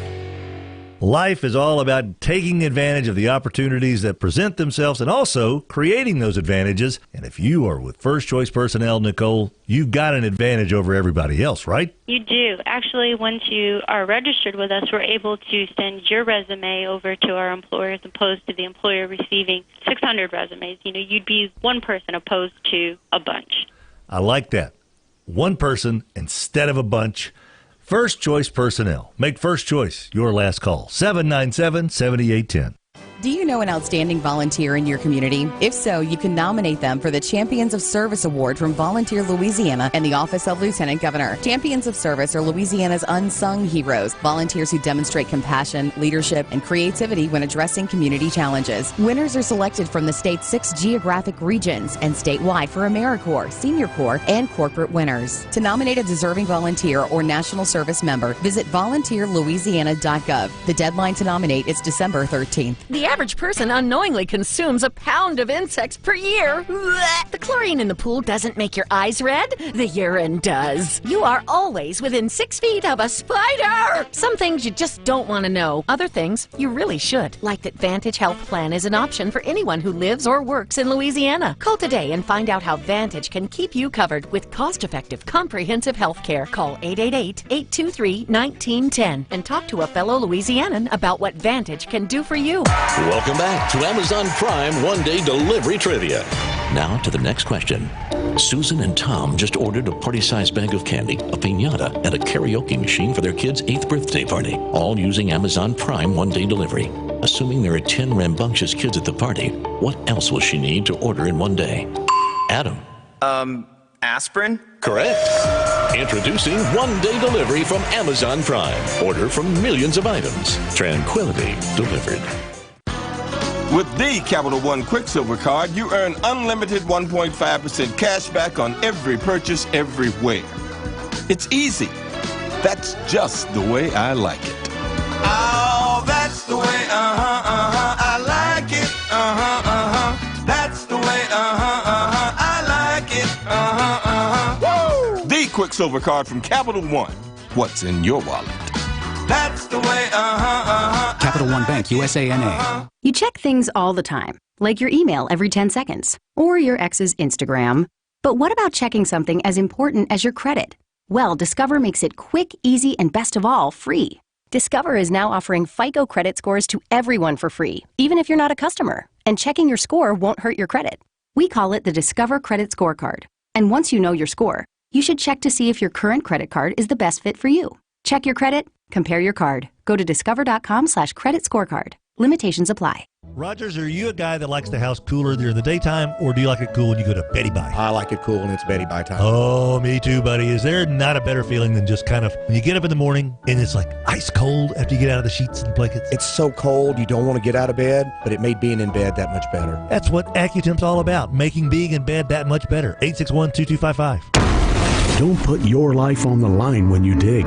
Speaker 8: Life is all about taking advantage of the opportunities that present themselves and also creating those advantages. And if you are with First Choice Personnel, Nicole, you've got an advantage over everybody else, right?
Speaker 9: You do. Actually, once you are registered with us, we're able to send your resume over to our employer as opposed to the employer receiving 600 resumes. You know, you'd be one person opposed to a bunch.
Speaker 8: I like that. One person instead of a bunch. First Choice Personnel. Make First Choice your last call. 797-7810.
Speaker 10: Do you know an outstanding volunteer in your community? If so, you can nominate them for the Champions of Service Award from Volunteer Louisiana and the Office of Lieutenant Governor. Champions of Service are Louisiana's unsung heroes, volunteers who demonstrate compassion, leadership, and creativity when addressing community challenges. Winners are selected from the state's 6 geographic regions and statewide for AmeriCorps, Senior Corps, and corporate winners. To nominate a deserving volunteer or national service member, visit volunteerlouisiana.gov. The deadline to nominate is December 13th.
Speaker 11: The average person unknowingly consumes a pound of insects per year. The chlorine in the pool doesn't make your eyes red. The urine does. You are always within 6 feet of a spider. Some things you just don't want to know. Other things you really should. Like that Vantage Health Plan is an option for anyone who lives or works in Louisiana. Call today and find out how Vantage can keep you covered with cost-effective, comprehensive health care. Call 888-823-1910 and talk to a fellow Louisianan about what Vantage can do for you.
Speaker 12: Welcome back to Amazon Prime One-Day Delivery Trivia. Now to the next question. Susan and Tom just ordered a party-sized bag of candy, a piñata, and a karaoke machine for their kid's 8th birthday party, all using Amazon Prime One-Day Delivery. Assuming there are 10 rambunctious kids at the party, what else will she need to order in one day? Adam.
Speaker 2: Aspirin?
Speaker 12: Correct. Introducing one-day delivery from Amazon Prime. Order from millions of items. Tranquility delivered.
Speaker 20: With the Capital One Quicksilver Card, you earn unlimited 1.5% cash back on every purchase everywhere. It's easy. That's just the way I like it. Oh, that's the way, I like it, That's the way, I like it, Woo! The Quicksilver Card from Capital One. What's in your wallet? That's the way,
Speaker 21: Capital One Bank, USA, NA.
Speaker 22: You check things all the time, like your email every 10 seconds, or your ex's Instagram. But what about checking something as important as your credit? Well, Discover makes it quick, easy, and best of all, free. Discover is now offering FICO credit scores to everyone for free, even if you're not a customer. And checking your score won't hurt your credit. We call it the Discover Credit Scorecard. And once you know your score, you should check to see if your current credit card is the best fit for you. Check your credit, compare your card. Go to discover.com/credit scorecard. Limitations apply.
Speaker 8: Rogers, are you a guy that likes the house cooler during the daytime, or do you like it cool when you go to Betty Bye?
Speaker 23: I like it cool when it's Betty Bye time.
Speaker 8: Oh, me too, buddy. Is there not a better feeling than just kind of when you get up in the morning and it's like ice cold after you get out of the sheets and blankets?
Speaker 23: It's so cold you don't want to get out of bed, but it made being in bed that much better.
Speaker 8: That's what AccuTemp's all about, making being in bed that much better. 861-2255.
Speaker 24: Don't put your life on the line when you dig.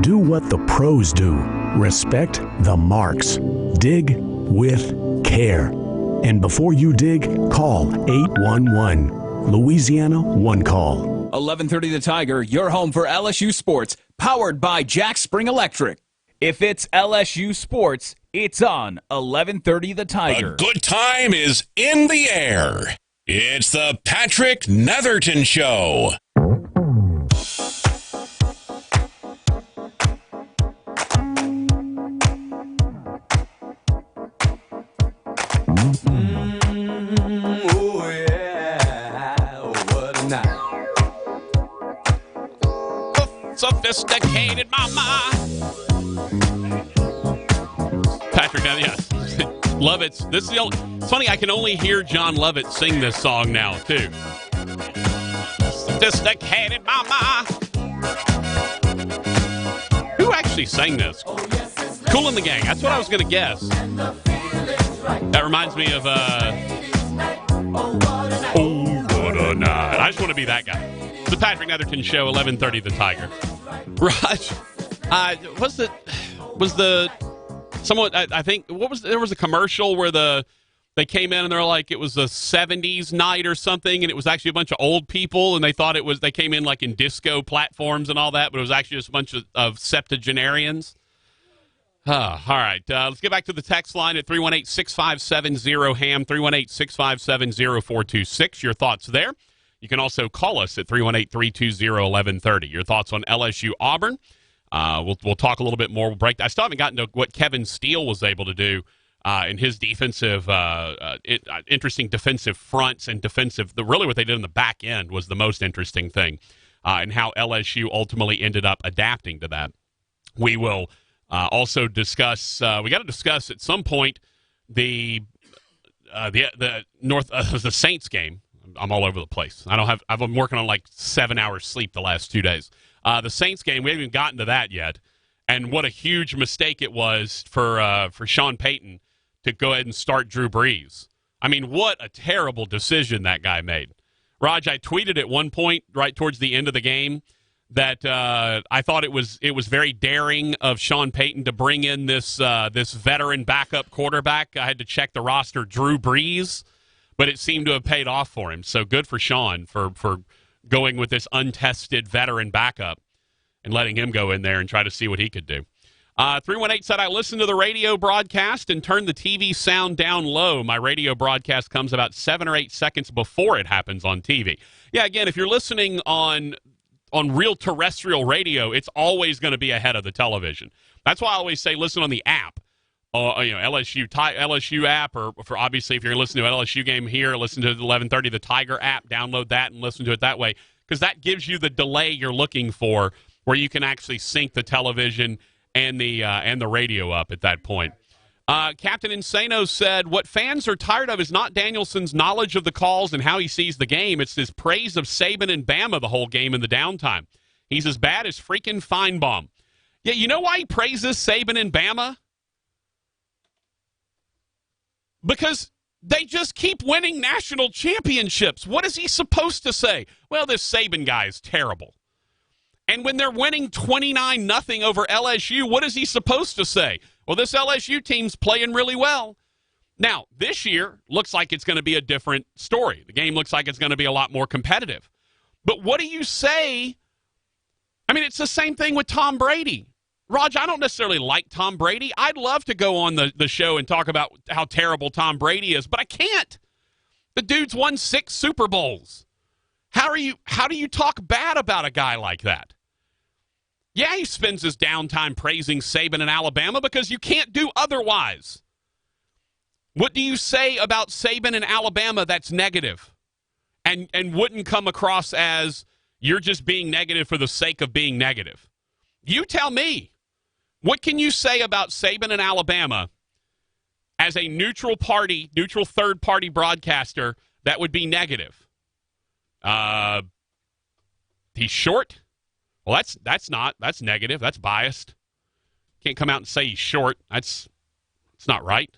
Speaker 24: Do what the pros do. Respect the marks. Dig with care. And before you dig, call 811. Louisiana One Call.
Speaker 31: 1130 The Tiger, your home for LSU sports, powered by Jack Spring Electric. If it's LSU sports, it's on 1130 The Tiger.
Speaker 26: A good time is in the air. It's the Patrick Netherton Show.
Speaker 3: Sophisticated mama. Patrick, yes. Lovett's. This is the only. It's funny, I can only hear John Lovett sing this song now, too. Sophisticated mama. Who actually sang this? Kool and the Gang. That's what I was going to guess. That reminds me of, Oh, what a night. I just want to be that guy. The Patrick Netherton Show, 1130 The Tiger. There was a commercial where they came in and they're like, it was a 70s night or something, and it was actually a bunch of old people, and they thought they came in like in disco platforms and all that, but it was actually just a bunch of septuagenarians. All right, let's get back to the text line at 318-6570-HAM, 318-657-0426. Your thoughts there. You can also call us at 318-320-1130. Your thoughts on LSU Auburn. We'll talk a little bit more. We'll break. I still haven't gotten to what Kevin Steele was able to do in his defensive, interesting defensive fronts and really what they did in the back end was the most interesting thing, and how LSU ultimately ended up adapting to that. We will also discuss. We got to discuss at some point the Saints game. I'm all over the place. I've been working on like 7 hours sleep the last 2 days. The Saints game, we haven't even gotten to that yet. And what a huge mistake it was for Sean Payton to go ahead and start Drew Brees. I mean, what a terrible decision that guy made. Raj, I tweeted at one point right towards the end of the game that I thought it was very daring of Sean Payton to bring in this veteran backup quarterback. I had to check the roster, Drew Brees, but it seemed to have paid off for him. So good for Sean for going with this untested veteran backup and letting him go in there and try to see what he could do. 318 said, I listened to the radio broadcast and turned the TV sound down low. My radio broadcast comes about 7 or 8 seconds before it happens on TV. Yeah, again, if you're listening on real terrestrial radio, it's always going to be ahead of the television. That's why I always say listen on the app. LSU app, or for obviously if you're listening to an LSU game here, listen to the 1130, the Tiger app, download that and listen to it that way, because that gives you the delay you're looking for, where you can actually sync the television and the radio up at that point. Captain Insano said, what fans are tired of is not Danielson's knowledge of the calls and how he sees the game. It's his praise of Saban and Bama the whole game in the downtime. He's as bad as freaking Feinbaum. Yeah, you know why he praises Saban and Bama? Because they just keep winning national championships. What is he supposed to say? Well, this Saban guy is terrible. And when they're winning 29-0 over LSU, what is he supposed to say? Well, this LSU team's playing really well. Now, this year looks like it's going to be a different story. The game looks like it's going to be a lot more competitive. But what do you say? I mean, it's the same thing with Tom Brady. Raj, I don't necessarily like Tom Brady. I'd love to go on the show and talk about how terrible Tom Brady is, but I can't. The dude's won 6 Super Bowls. How do you talk bad about a guy like that? Yeah, he spends his downtime praising Saban and Alabama because you can't do otherwise. What do you say about Saban and Alabama that's negative and wouldn't come across as you're just being negative for the sake of being negative? You tell me. What can you say about Saban and Alabama as a neutral third-party broadcaster that would be negative? He's short? Well, that's negative. That's biased. Can't come out and say he's short. It's not right.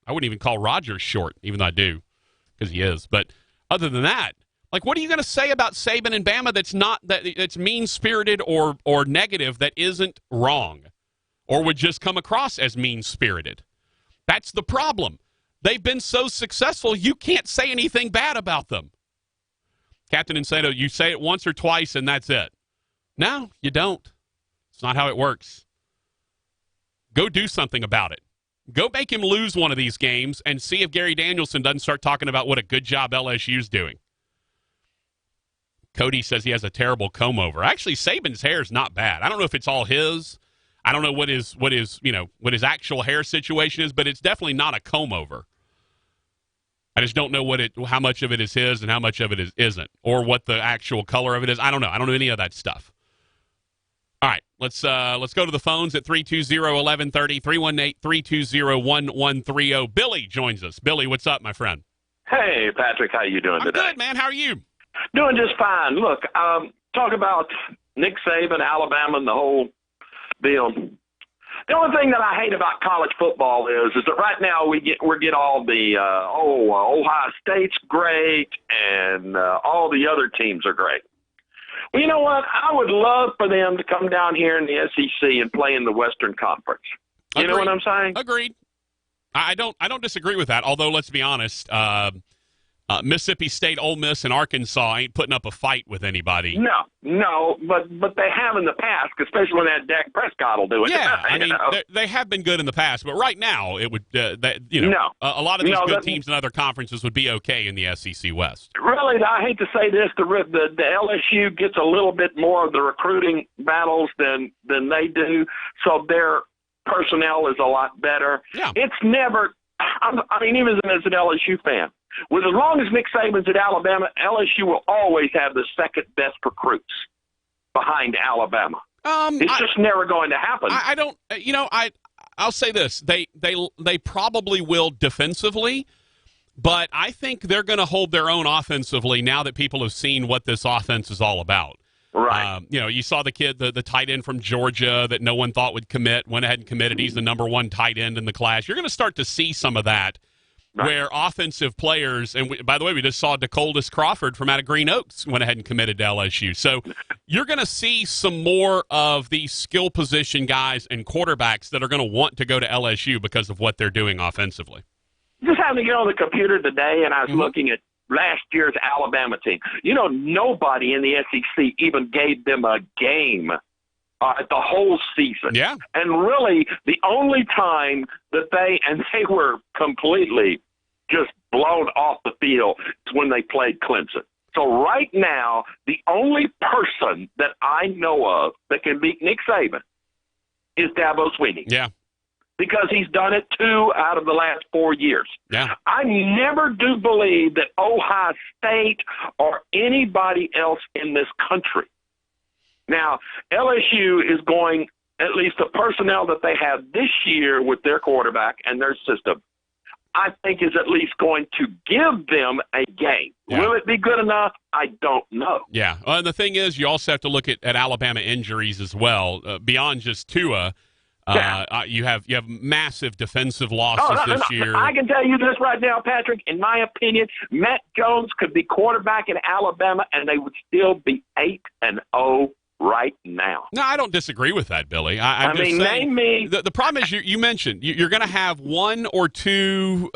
Speaker 3: I wouldn't even call Rodgers short, even though I do, because he is. But other than that, like, what are you going to say about Saban and Bama that's mean-spirited or negative that isn't wrong or would just come across as mean-spirited? That's the problem. They've been so successful, you can't say anything bad about them. Captain Insano, you say it once or twice and that's it. No, you don't. It's not how it works. Go do something about it. Go make him lose one of these games and see if Gary Danielson doesn't start talking about what a good job LSU's doing. Cody says he has a terrible comb-over. Actually, Saban's hair is not bad. I don't know if it's all his. I don't know what his actual hair situation is, but it's definitely not a comb-over. I just don't know how much of it is his and how much of it isn't, or what the actual color of it is. I don't know. I don't know any of that stuff. All right, let's go to the phones at 320-1130, 318-320-1130. Billy joins us. Billy, what's up, my friend?
Speaker 6: Hey, Patrick, how you doing today?
Speaker 3: I'm good, man. How are you?
Speaker 6: Doing just fine. Look, talk about Nick Saban, Alabama, and the whole deal. The only thing that I hate about college football is that right now we get all the Ohio State's great and all the other teams are great. Well, you know what? I would love for them to come down here in the SEC and play in the Western Conference. You know what I'm saying?
Speaker 3: Agreed. I don't disagree with that. Although, let's be honest, Mississippi State, Ole Miss, and Arkansas ain't putting up a fight with anybody.
Speaker 6: No, but they have in the past, especially when that Dak Prescott will do it.
Speaker 3: Yeah, I mean, they have been good in the past, but right now it would, a lot of these good teams in other conferences would be okay in the SEC West.
Speaker 6: Really, I hate to say this, the LSU gets a little bit more of the recruiting battles than they do, so their personnel is a lot better.
Speaker 3: Yeah.
Speaker 6: It's never. I mean, even as an LSU fan. With as long as Nick Saban's at Alabama, LSU will always have the second best recruits behind Alabama. It's just never going to happen.
Speaker 3: I don't. I'll say this: they probably will defensively, but I think they're going to hold their own offensively now that people have seen what this offense is all about.
Speaker 6: Right.
Speaker 3: You saw the kid, the tight end from Georgia that no one thought would commit, went ahead and committed. He's the number one tight end in the class. You're going to start to see some of that. Right. Where offensive players, and by the way, we just saw DeColdis Crawford from out of Green Oaks went ahead and committed to LSU. So you're going to see some more of these skill position guys and quarterbacks that are going to want to go to LSU because of what they're doing offensively.
Speaker 6: Just having to get on the computer today, and I was looking at last year's Alabama team. Nobody in the SEC even gave them a game the whole season.
Speaker 3: Yeah.
Speaker 6: And really, the only time that they were completely just blown off the field is when they played Clemson. So right now, the only person that I know of that can beat Nick Saban is Dabo Swinney.
Speaker 3: Yeah.
Speaker 6: Because he's done it 2 out of the last 4 years.
Speaker 3: Yeah.
Speaker 6: I never do believe that Ohio State or anybody else in this country. Now, LSU is going, at least the personnel that they have this year with their quarterback and their system, I think is at least going to give them a game.
Speaker 3: Yeah.
Speaker 6: Will it be good enough? I don't know.
Speaker 3: Yeah. And the thing is, you also have to look at Alabama injuries as well. Beyond just Tua, you have massive defensive losses this year.
Speaker 6: I can tell you this right now, Patrick. In my opinion, Matt Jones could be quarterback in Alabama, and they would still be 8-0 right now.
Speaker 3: No, I don't disagree with that, Billy. I'm just saying,
Speaker 6: name me.
Speaker 3: The problem is you mentioned you're going to have one, two,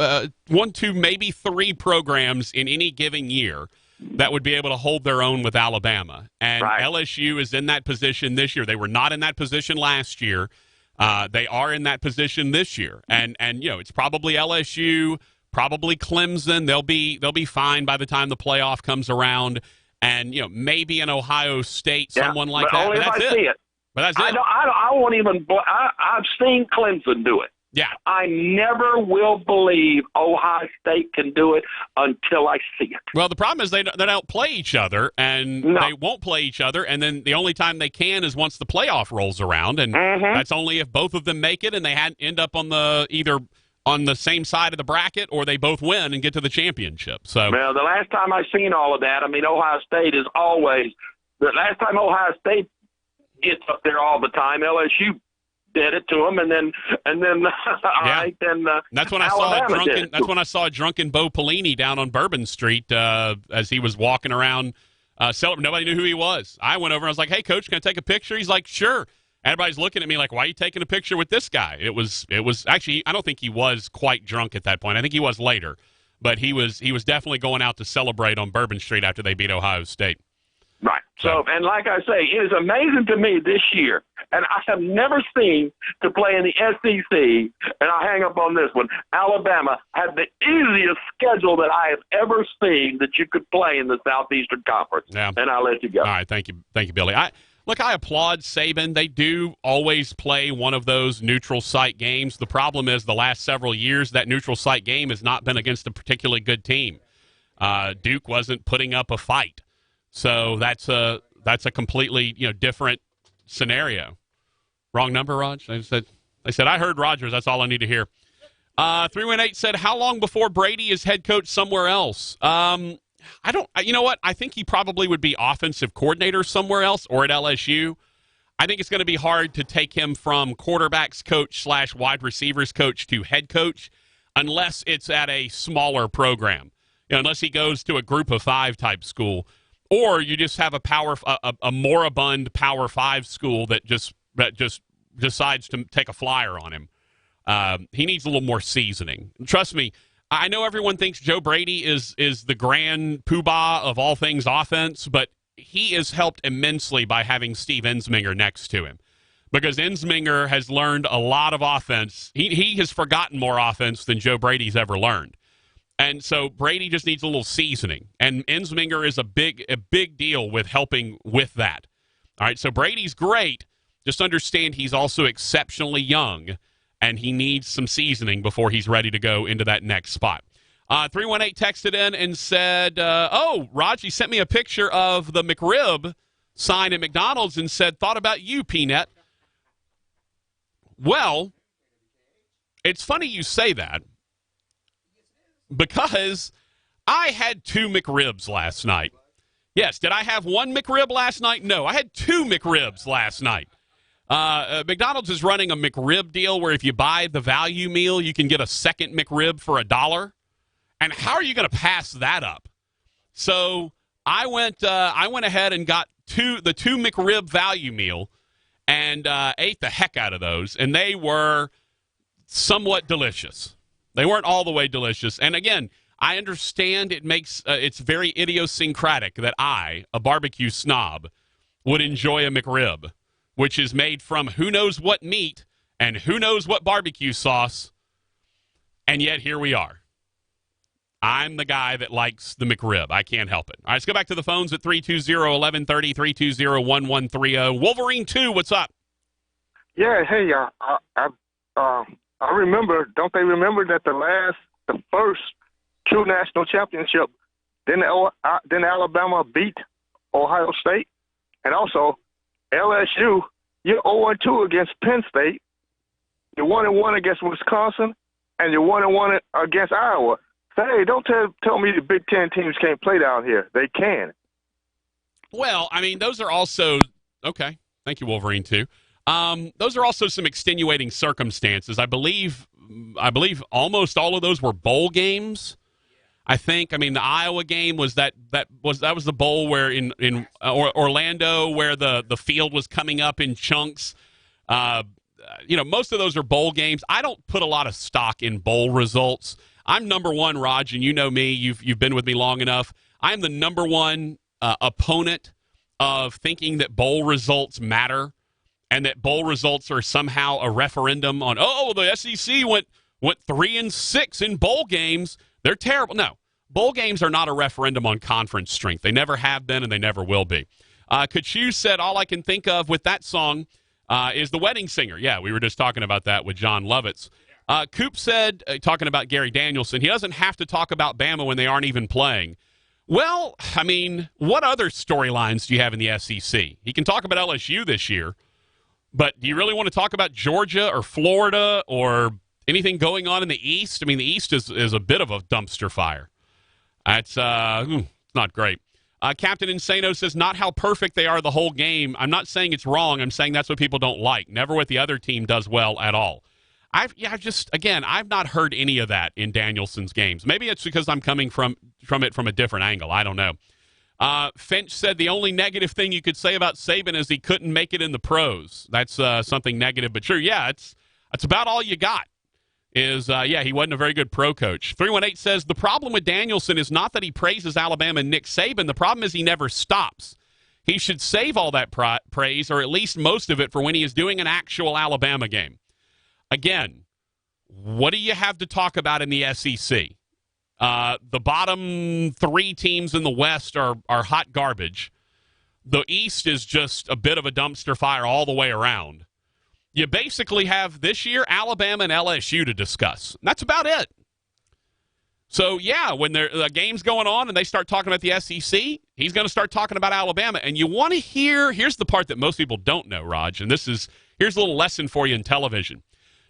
Speaker 3: maybe 3 programs in any given year that would be able to hold their own with Alabama. And LSU is in that position this year. They were not in that position last year. They are in that position this year. And it's probably LSU, probably Clemson. They'll be fine by the time the playoff comes around. And, maybe an Ohio State, someone like that.
Speaker 6: Only
Speaker 3: but
Speaker 6: if
Speaker 3: that's
Speaker 6: I
Speaker 3: it.
Speaker 6: see it.
Speaker 3: But that's it.
Speaker 6: I won't even. I've seen Clemson do it.
Speaker 3: Yeah.
Speaker 6: I never will believe Ohio State can do it until I see it.
Speaker 3: Well, the problem is they don't play each other, and they won't play each other. And then the only time they can is once the playoff rolls around, and that's only if both of them make it and they end up on either on the same side of the bracket, or they both win and get to the championship. So,
Speaker 6: well, the last time I seen all of that, Ohio State is always the last time Ohio State gets up there all the time. LSU did it to them, and then
Speaker 3: that's when I saw drunken Bo Pelini down on Bourbon Street as he was walking around. Nobody knew who he was. I went over and I was like, "Hey, coach, can I take a picture?" He's like, "Sure." Everybody's looking at me like, why are you taking a picture with this guy? It was actually, I don't think he was quite drunk at that point. I think he was later. But he was definitely going out to celebrate on Bourbon Street after they beat Ohio State.
Speaker 6: Right. So, and like I say, it is amazing to me this year, and I have never seen to play in the SEC, and I hang up on this one, Alabama had the easiest schedule that I have ever seen that you could play in the Southeastern Conference.
Speaker 3: Yeah.
Speaker 6: And I'll let you go.
Speaker 3: All right, thank you, Billy. I applaud Saban. They do always play one of those neutral site games. The problem is the last several years that neutral site game has not been against a particularly good team. Duke wasn't putting up a fight. So that's a completely different scenario. Wrong number, Raj? I said I heard Rogers. That's all I need to hear. 318 said, how long before Brady is head coach somewhere else? I don't. You know what? I think he probably would be offensive coordinator somewhere else or at LSU. I think it's going to be hard to take him from quarterbacks coach / wide receivers coach to head coach unless it's at a smaller program. Unless he goes to a group of 5 type school. or you just have a moribund Power 5 school that just decides to take a flyer on him. He needs a little more seasoning. Trust me, I know everyone thinks Joe Brady is the grand poobah of all things offense, but he is helped immensely by having Steve Ensminger next to him, because Ensminger has learned a lot of offense. He has forgotten more offense than Joe Brady's ever learned. And so Brady just needs a little seasoning, and Ensminger is a big deal with helping with that. All right, so Brady's great. Just understand he's also exceptionally young, and he needs some seasoning before he's ready to go into that next spot. 318 texted in and said, Raj, he sent me a picture of the McRib sign at McDonald's and said, thought about you, Peanut. Well, it's funny you say that, because I had 2 McRibs last night. Yes, did I have 1 McRib last night? No, I had 2 McRibs last night. McDonald's is running a McRib deal where if you buy the value meal, you can get a second McRib for $1. And how are you going to pass that up? So I went ahead and got the 2 McRib value meal and ate the heck out of those, and they were somewhat delicious. They weren't all the way delicious. And again, I understand it makes it's very idiosyncratic that I, a barbecue snob, would enjoy a McRib, which is made from who knows what meat and who knows what barbecue sauce, and yet here we are. I'm the guy that likes the McRib. I can't help it. All right, let's go back to the phones at 320-1130, 320-1130. Wolverine 2, what's up?
Speaker 13: Yeah, hey, I remember, don't they remember that the first true national championship, then Alabama beat Ohio State, and also LSU, you're 0-2 against Penn State, you're 1-1 against Wisconsin, and you're 1-1 against Iowa. So, hey, don't tell me the Big Ten teams can't play down here. They can.
Speaker 3: Well, I mean, those are also okay. Thank you, Wolverine 2. Those are also some extenuating circumstances. I believe almost all of those were bowl games. I think. I mean, the Iowa game was that was the bowl where in Orlando, where the field was coming up in chunks. Most of those are bowl games. I don't put a lot of stock in bowl results. I'm number one, Raj, and you know me. You've been with me long enough. I'm the number one opponent of thinking that bowl results matter, and that bowl results are somehow a referendum on, the SEC went 3-6 in bowl games. They're terrible. No, bowl games are not a referendum on conference strength. They never have been, and they never will be. Kachu said, all I can think of with that song is The Wedding Singer. Yeah, we were just talking about that with John Lovitz. Coop said, talking about Gary Danielson, he doesn't have to talk about Bama when they aren't even playing. Well, I mean, what other storylines do you have in the SEC? He can talk about LSU this year, but do you really want to talk about Georgia or Florida or anything going on in the East? I mean, the East is a bit of a dumpster fire. It's not great. Captain Insano says, not how perfect they are the whole game. I'm not saying it's wrong. I'm saying that's what people don't like. Never what the other team does well at all. I've not heard any of that in Danielson's games. Maybe it's because I'm coming from it from a different angle. I don't know. Finch said the only negative thing you could say about Saban is he couldn't make it in the pros. That's something negative, but sure, yeah, it's about all you got. He wasn't a very good pro coach. 318 says the problem with Danielson is not that he praises Alabama and Nick Saban. The problem is he never stops. He should save all that praise, or at least most of it, for when he is doing an actual Alabama game. Again, what do you have to talk about in the SEC? The bottom 3 teams in the West are hot garbage. The East is just a bit of a dumpster fire all the way around. You basically have this year Alabama and LSU to discuss. That's about it. So, yeah, when the game's going on and they start talking about the SEC, he's going to start talking about Alabama. And you want to hear – here's the part that most people don't know, Raj, and here's a little lesson for you in television.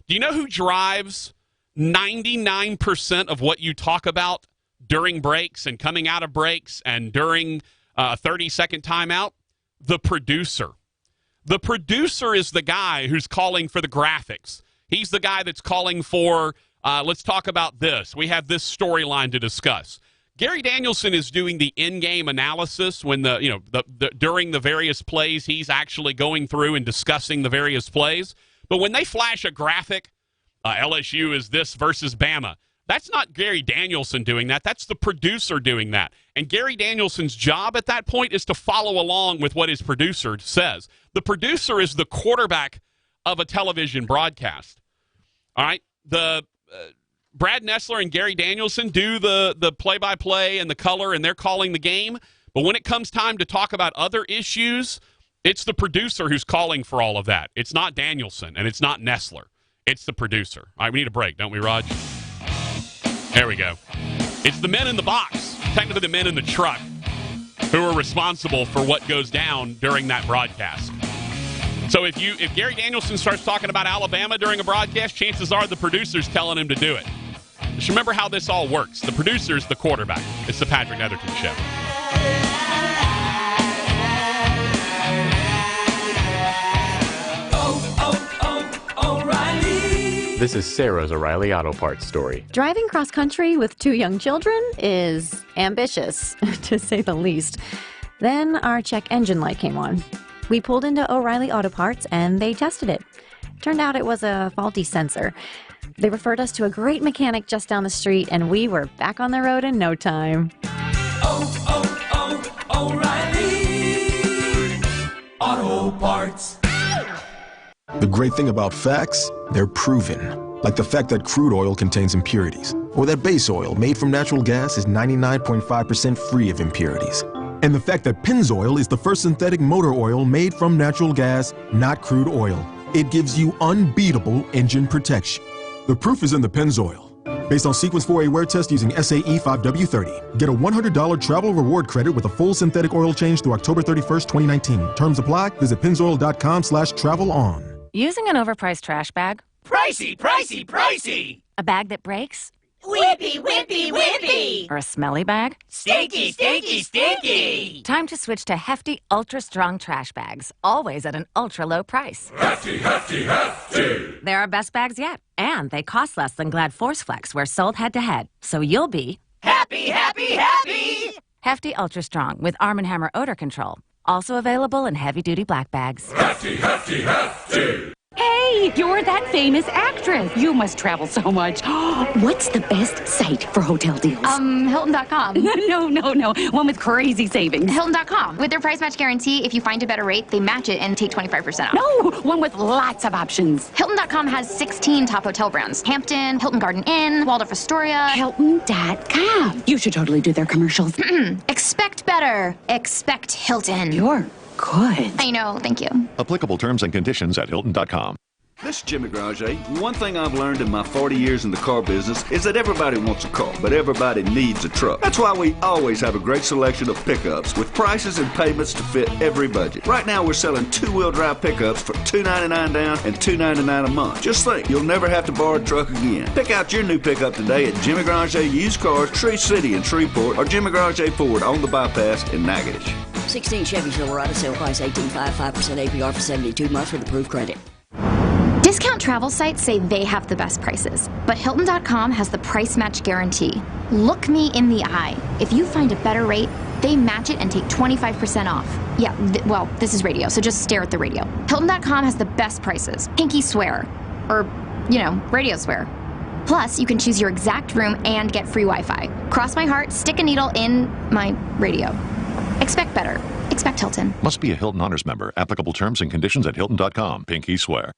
Speaker 3: Do you know who drives 99% of what you talk about during breaks and coming out of breaks and during a 30-second timeout? The producer. The producer is the guy who's calling for the graphics. He's the guy that's calling for, let's talk about this. We have this storyline to discuss. Gary Danielson is doing the in-game analysis when during the various plays, he's actually going through and discussing the various plays. But when they flash a graphic, LSU is this versus Bama, that's not Gary Danielson doing that. That's the producer doing that. And Gary Danielson's job at that point is to follow along with what his producer says. The producer is the quarterback of a television broadcast. All right? Brad Nessler and Gary Danielson do the play-by-play and the color, and they're calling the game. But when it comes time to talk about other issues, it's the producer who's calling for all of that. It's not Danielson, and it's not Nessler. It's the producer. All right, we need a break, don't we, Raj? There we go. It's the men in the box, technically the men in the truck, who are responsible for what goes down during that broadcast. So if Gary Danielson starts talking about Alabama during a broadcast, chances are the producer's telling him to do it. Just remember how this all works. The producer's the quarterback. It's the Patrick Netherton Show.
Speaker 14: O'Reilly. This is Sarah's O'Reilly Auto Parts story.
Speaker 15: Driving cross country with 2 young children is ambitious, to say the least. Then our check engine light came on. We pulled into O'Reilly Auto Parts and they tested it. Turned out it was a faulty sensor. They referred us to a great mechanic just down the street, and we were back on the road in no time.
Speaker 16: O'Reilly Auto Parts.
Speaker 17: The great thing about facts, they're proven. Like the fact that crude oil contains impurities, or that base oil made from natural gas is 99.5% free of impurities. And the fact that Pennzoil is the first synthetic motor oil made from natural gas, not crude oil. It gives you unbeatable engine protection. The proof is in the Pennzoil. Based on Sequence 4A wear test using SAE 5W30. Get a $100 travel reward credit with a full synthetic oil change through October 31st, 2019. Terms apply. Visit pennzoil.com/travel-on.
Speaker 18: Using an overpriced trash bag?
Speaker 16: Pricey, pricey, pricey!
Speaker 18: A bag that breaks?
Speaker 16: Whippy, whippy, whippy!
Speaker 18: Or a smelly bag?
Speaker 16: Stinky, stinky, stinky!
Speaker 18: Time to switch to Hefty Ultra Strong trash bags, always at an ultra low price.
Speaker 16: Hefty, hefty, hefty!
Speaker 18: They're our best bags yet, and they cost less than Glad Force Flex, where sold head to head, so you'll be
Speaker 16: happy, happy, happy!
Speaker 18: Hefty Ultra Strong with Arm & Hammer odor control, also available in heavy-duty black bags.
Speaker 16: Hefty, hefty, hefty!
Speaker 19: Hey, you're that famous actress. You must travel so much. What's the best site for hotel deals?
Speaker 25: Hilton.com.
Speaker 19: No. One with crazy savings.
Speaker 25: Hilton.com. With their price match guarantee, if you find a better rate, they match it and take 25% off.
Speaker 19: No, one with lots of options.
Speaker 25: Hilton.com has 16 top hotel brands. Hampton, Hilton Garden Inn, Waldorf Astoria.
Speaker 19: Hilton.com. You should totally do their commercials.
Speaker 25: Expect better. Expect Hilton.
Speaker 19: You're good.
Speaker 25: I know, thank you.
Speaker 27: Applicable terms and conditions at Hilton.com.
Speaker 28: This is Jimmy Garage. One thing I've learned in my 40 years in the car business is that everybody wants a car, but everybody needs a truck. That's why we always have a great selection of pickups with prices and payments to fit every budget. Right now we're selling two-wheel drive pickups for $299 down and $299 a month. Just think, you'll never have to borrow a truck again. Pick out your new pickup today at Jimmy Garage Used Cars, Tree City in Shreveport, or Jimmy Garage Ford on the Bypass in Natchitoches.
Speaker 29: 16 Chevy Silverado, sale price $18.5, 5% APR for 72 months with approved credit.
Speaker 25: Discount travel sites say they have the best prices, but Hilton.com has the price match guarantee. Look me in the eye. If you find a better rate, they match it and take 25% off. Yeah, well, this is radio, so just stare at the radio. Hilton.com has the best prices. Pinky swear. Or, radio swear. Plus, you can choose your exact room and get free Wi-Fi. Cross my heart, stick a needle in my radio. Expect better. Expect Hilton.
Speaker 27: Must be a Hilton Honors member. Applicable terms and conditions at Hilton.com. Pinky swear.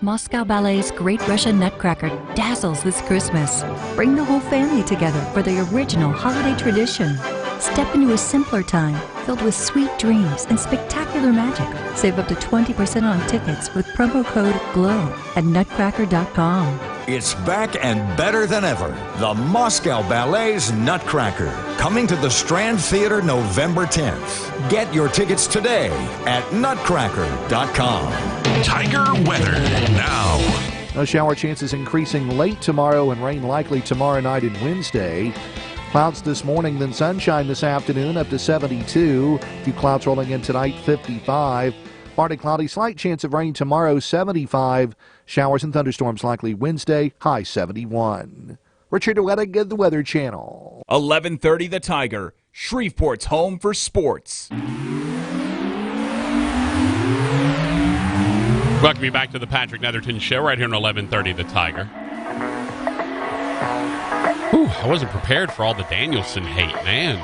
Speaker 30: Moscow Ballet's Great Russian Nutcracker dazzles this Christmas. Bring the whole family together for the original holiday tradition. Step into a simpler time filled with sweet dreams and spectacular magic. Save up to 20% on tickets with promo code GLOW at nutcracker.com.
Speaker 32: It's back and better than ever. The Moscow Ballet's Nutcracker. Coming to the Strand Theater November 10th. Get your tickets today at nutcracker.com.
Speaker 33: Tiger weather now.
Speaker 34: No shower chances increasing late tomorrow and rain likely tomorrow night and Wednesday. Clouds this morning, then sunshine this afternoon up to 72. A few clouds rolling in tonight, 55. Partly cloudy, slight chance of rain tomorrow, 75. Showers and thunderstorms likely Wednesday, high 71. Richard Wedding in the Weather Channel.
Speaker 31: 11:30 The Tiger, Shreveport's home for sports.
Speaker 3: Welcome you back to the Patrick Netherton Show right here on 11:30 The Tiger. Ooh, I wasn't prepared for all the Danielson hate, man.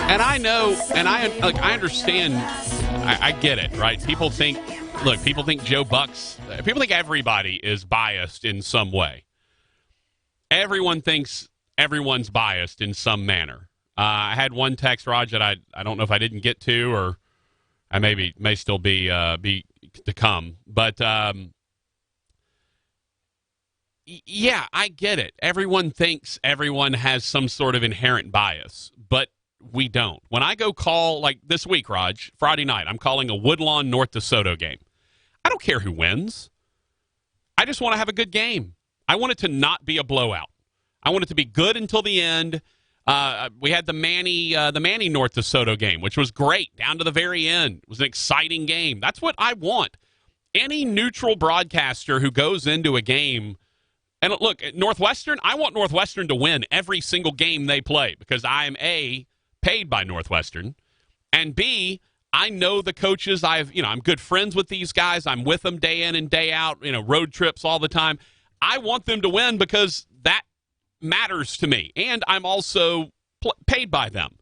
Speaker 3: And I know, and I understand, I get it, right? People think Joe Buck's, people think everybody is biased in some way. Everyone thinks everyone's biased in some manner. I had one text, Raj, that I don't know if I didn't get to, or I may still be to come. But yeah, I get it. Everyone thinks everyone has some sort of inherent bias, but we don't. When I go call, like this week, Raj, Friday night, I'm calling a Woodlawn North DeSoto game. I don't care who wins. I just want to have a good game. I want it to not be a blowout. I want it to be good until the end. We had the Manny North DeSoto game, which was great down to the very end. It was an exciting game. That's what I want. Any neutral broadcaster who goes into a game, and look, at Northwestern, I want Northwestern to win every single game they play because I am A, paid by Northwestern, and B, I know the coaches. I'm good friends with these guys. I'm with them day in and day out, road trips all the time. I want them to win because that matters to me, and I'm also paid by them.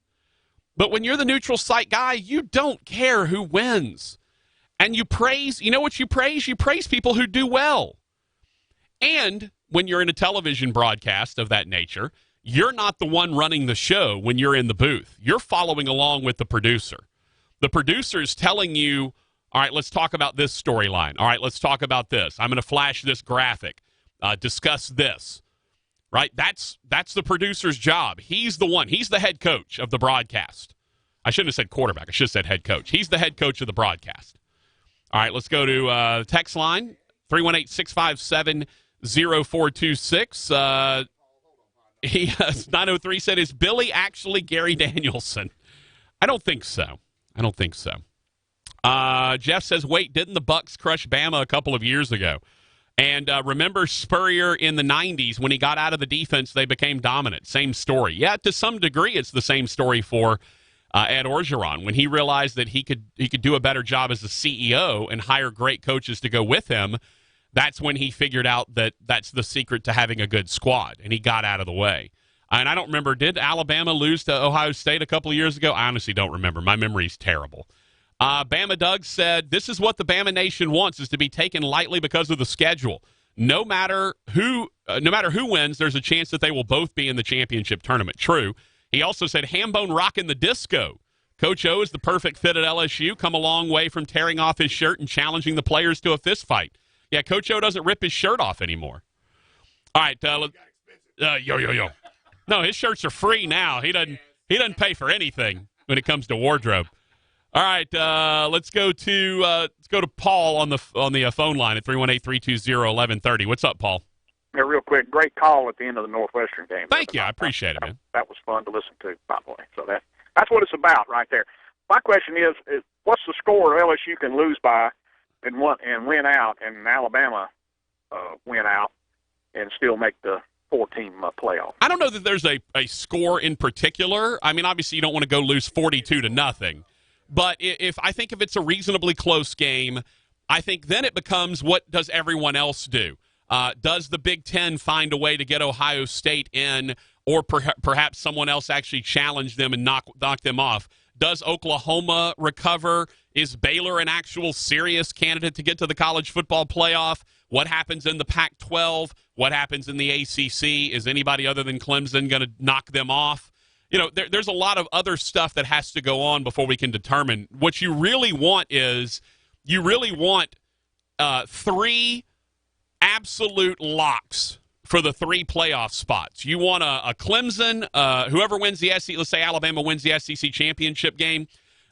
Speaker 3: But when you're the neutral site guy, you don't care who wins. And you praise, you know what you praise? You praise people who do well. And when you're in a television broadcast of that nature, you're not the one running the show when you're in the booth. You're following along with the producer. The producer's telling you, all right, let's talk about this storyline. All right, let's talk about this. I'm going to flash this graphic, discuss this. Right? That's the producer's job. He's the one. He's the head coach of the broadcast. I shouldn't have said quarterback. I should have said head coach. He's the head coach of the broadcast. All right, let's go to the text line, 318-657-0426. 903 said, is Billy actually Gary Danielson? I don't think so. Jeff says, wait, didn't the Bucks crush Bama a couple of years ago? And remember Spurrier in the 90s, when he got out of the defense, they became dominant. Same story. Yeah, to some degree, it's the same story for Ed Orgeron. When he realized that he could do a better job as a CEO and hire great coaches to go with him, that's when he figured out that that's the secret to having a good squad, and he got out of the way. And I don't remember, did Alabama lose to Ohio State a couple of years ago? I honestly don't remember. My memory's terrible. Bama Doug said, this is what the Bama Nation wants, is to be taken lightly because of the schedule. No matter who wins, there's a chance that they will both be in the championship tournament. True. He also said, Hambone rocking the disco. Coach O is the perfect fit at LSU, come a long way from tearing off his shirt and challenging the players to a fist fight. Yeah, Coach O doesn't rip his shirt off anymore. All right, yo. No, his shirts are free now. He doesn't pay for anything when it comes to wardrobe. All right, let's go to Paul on the phone line at 318-320-1130. What's up, Paul?
Speaker 1: Yeah, real quick, great call at the end of the Northwestern game.
Speaker 3: Thank you, I appreciate it, man.
Speaker 1: That was fun to listen to, by the way. So that's what it's about right there. My question is what's the score LSU can lose by and win out, and Alabama win out and still make the 4-team playoff?
Speaker 3: I don't know that there's a score in particular. I mean, obviously you don't want to go lose 42-0. But I think if it's a reasonably close game, I think then it becomes, what does everyone else do? Does the Big Ten find a way to get Ohio State in, or perhaps someone else actually challenge them and knock them off? Does Oklahoma recover? Is Baylor an actual serious candidate to get to the college football playoff? What happens in the Pac-12? What happens in the ACC? Is anybody other than Clemson going to knock them off? There's a lot of other stuff that has to go on before we can determine. What you really want is three absolute locks for the three playoff spots. You want a Clemson, whoever wins the SEC, let's say Alabama wins the SEC championship game.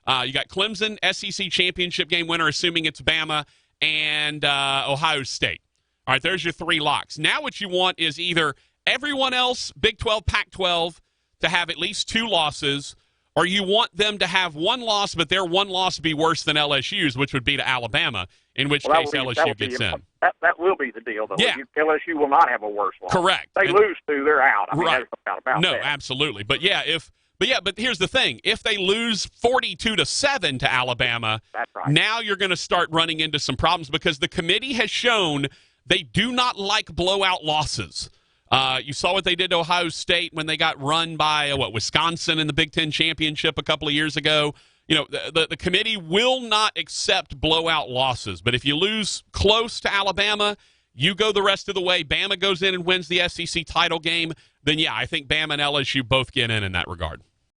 Speaker 3: You got Clemson, SEC championship game winner, assuming it's Bama, and Ohio State. All right, there's your three locks. Now what you want is either everyone else, Big 12, Pac-12, to have at least two losses, or you want them to have one loss, but their one loss be worse than LSU's, which would be to Alabama, in which case LSU gets in.
Speaker 1: That will be the deal, though.
Speaker 3: Yeah.
Speaker 1: LSU will not have a worse loss.
Speaker 3: Correct.
Speaker 1: They lose to, they're out. I mean,
Speaker 3: Right.
Speaker 1: there's no doubt about
Speaker 3: No,
Speaker 1: that.
Speaker 3: absolutely. But here's the thing. If they lose 42-7 to Alabama,
Speaker 1: That's right.
Speaker 3: now you're going to start running into some problems because the committee has shown they do not like blowout losses. You saw what they did to Ohio State when they got run by Wisconsin in the Big Ten championship a couple of years ago. You know, the committee will not accept blowout losses. But if you lose close to Alabama, you go the rest of the way. Bama goes in and wins the SEC title game. Then, yeah, I think Bama and LSU both get in that regard.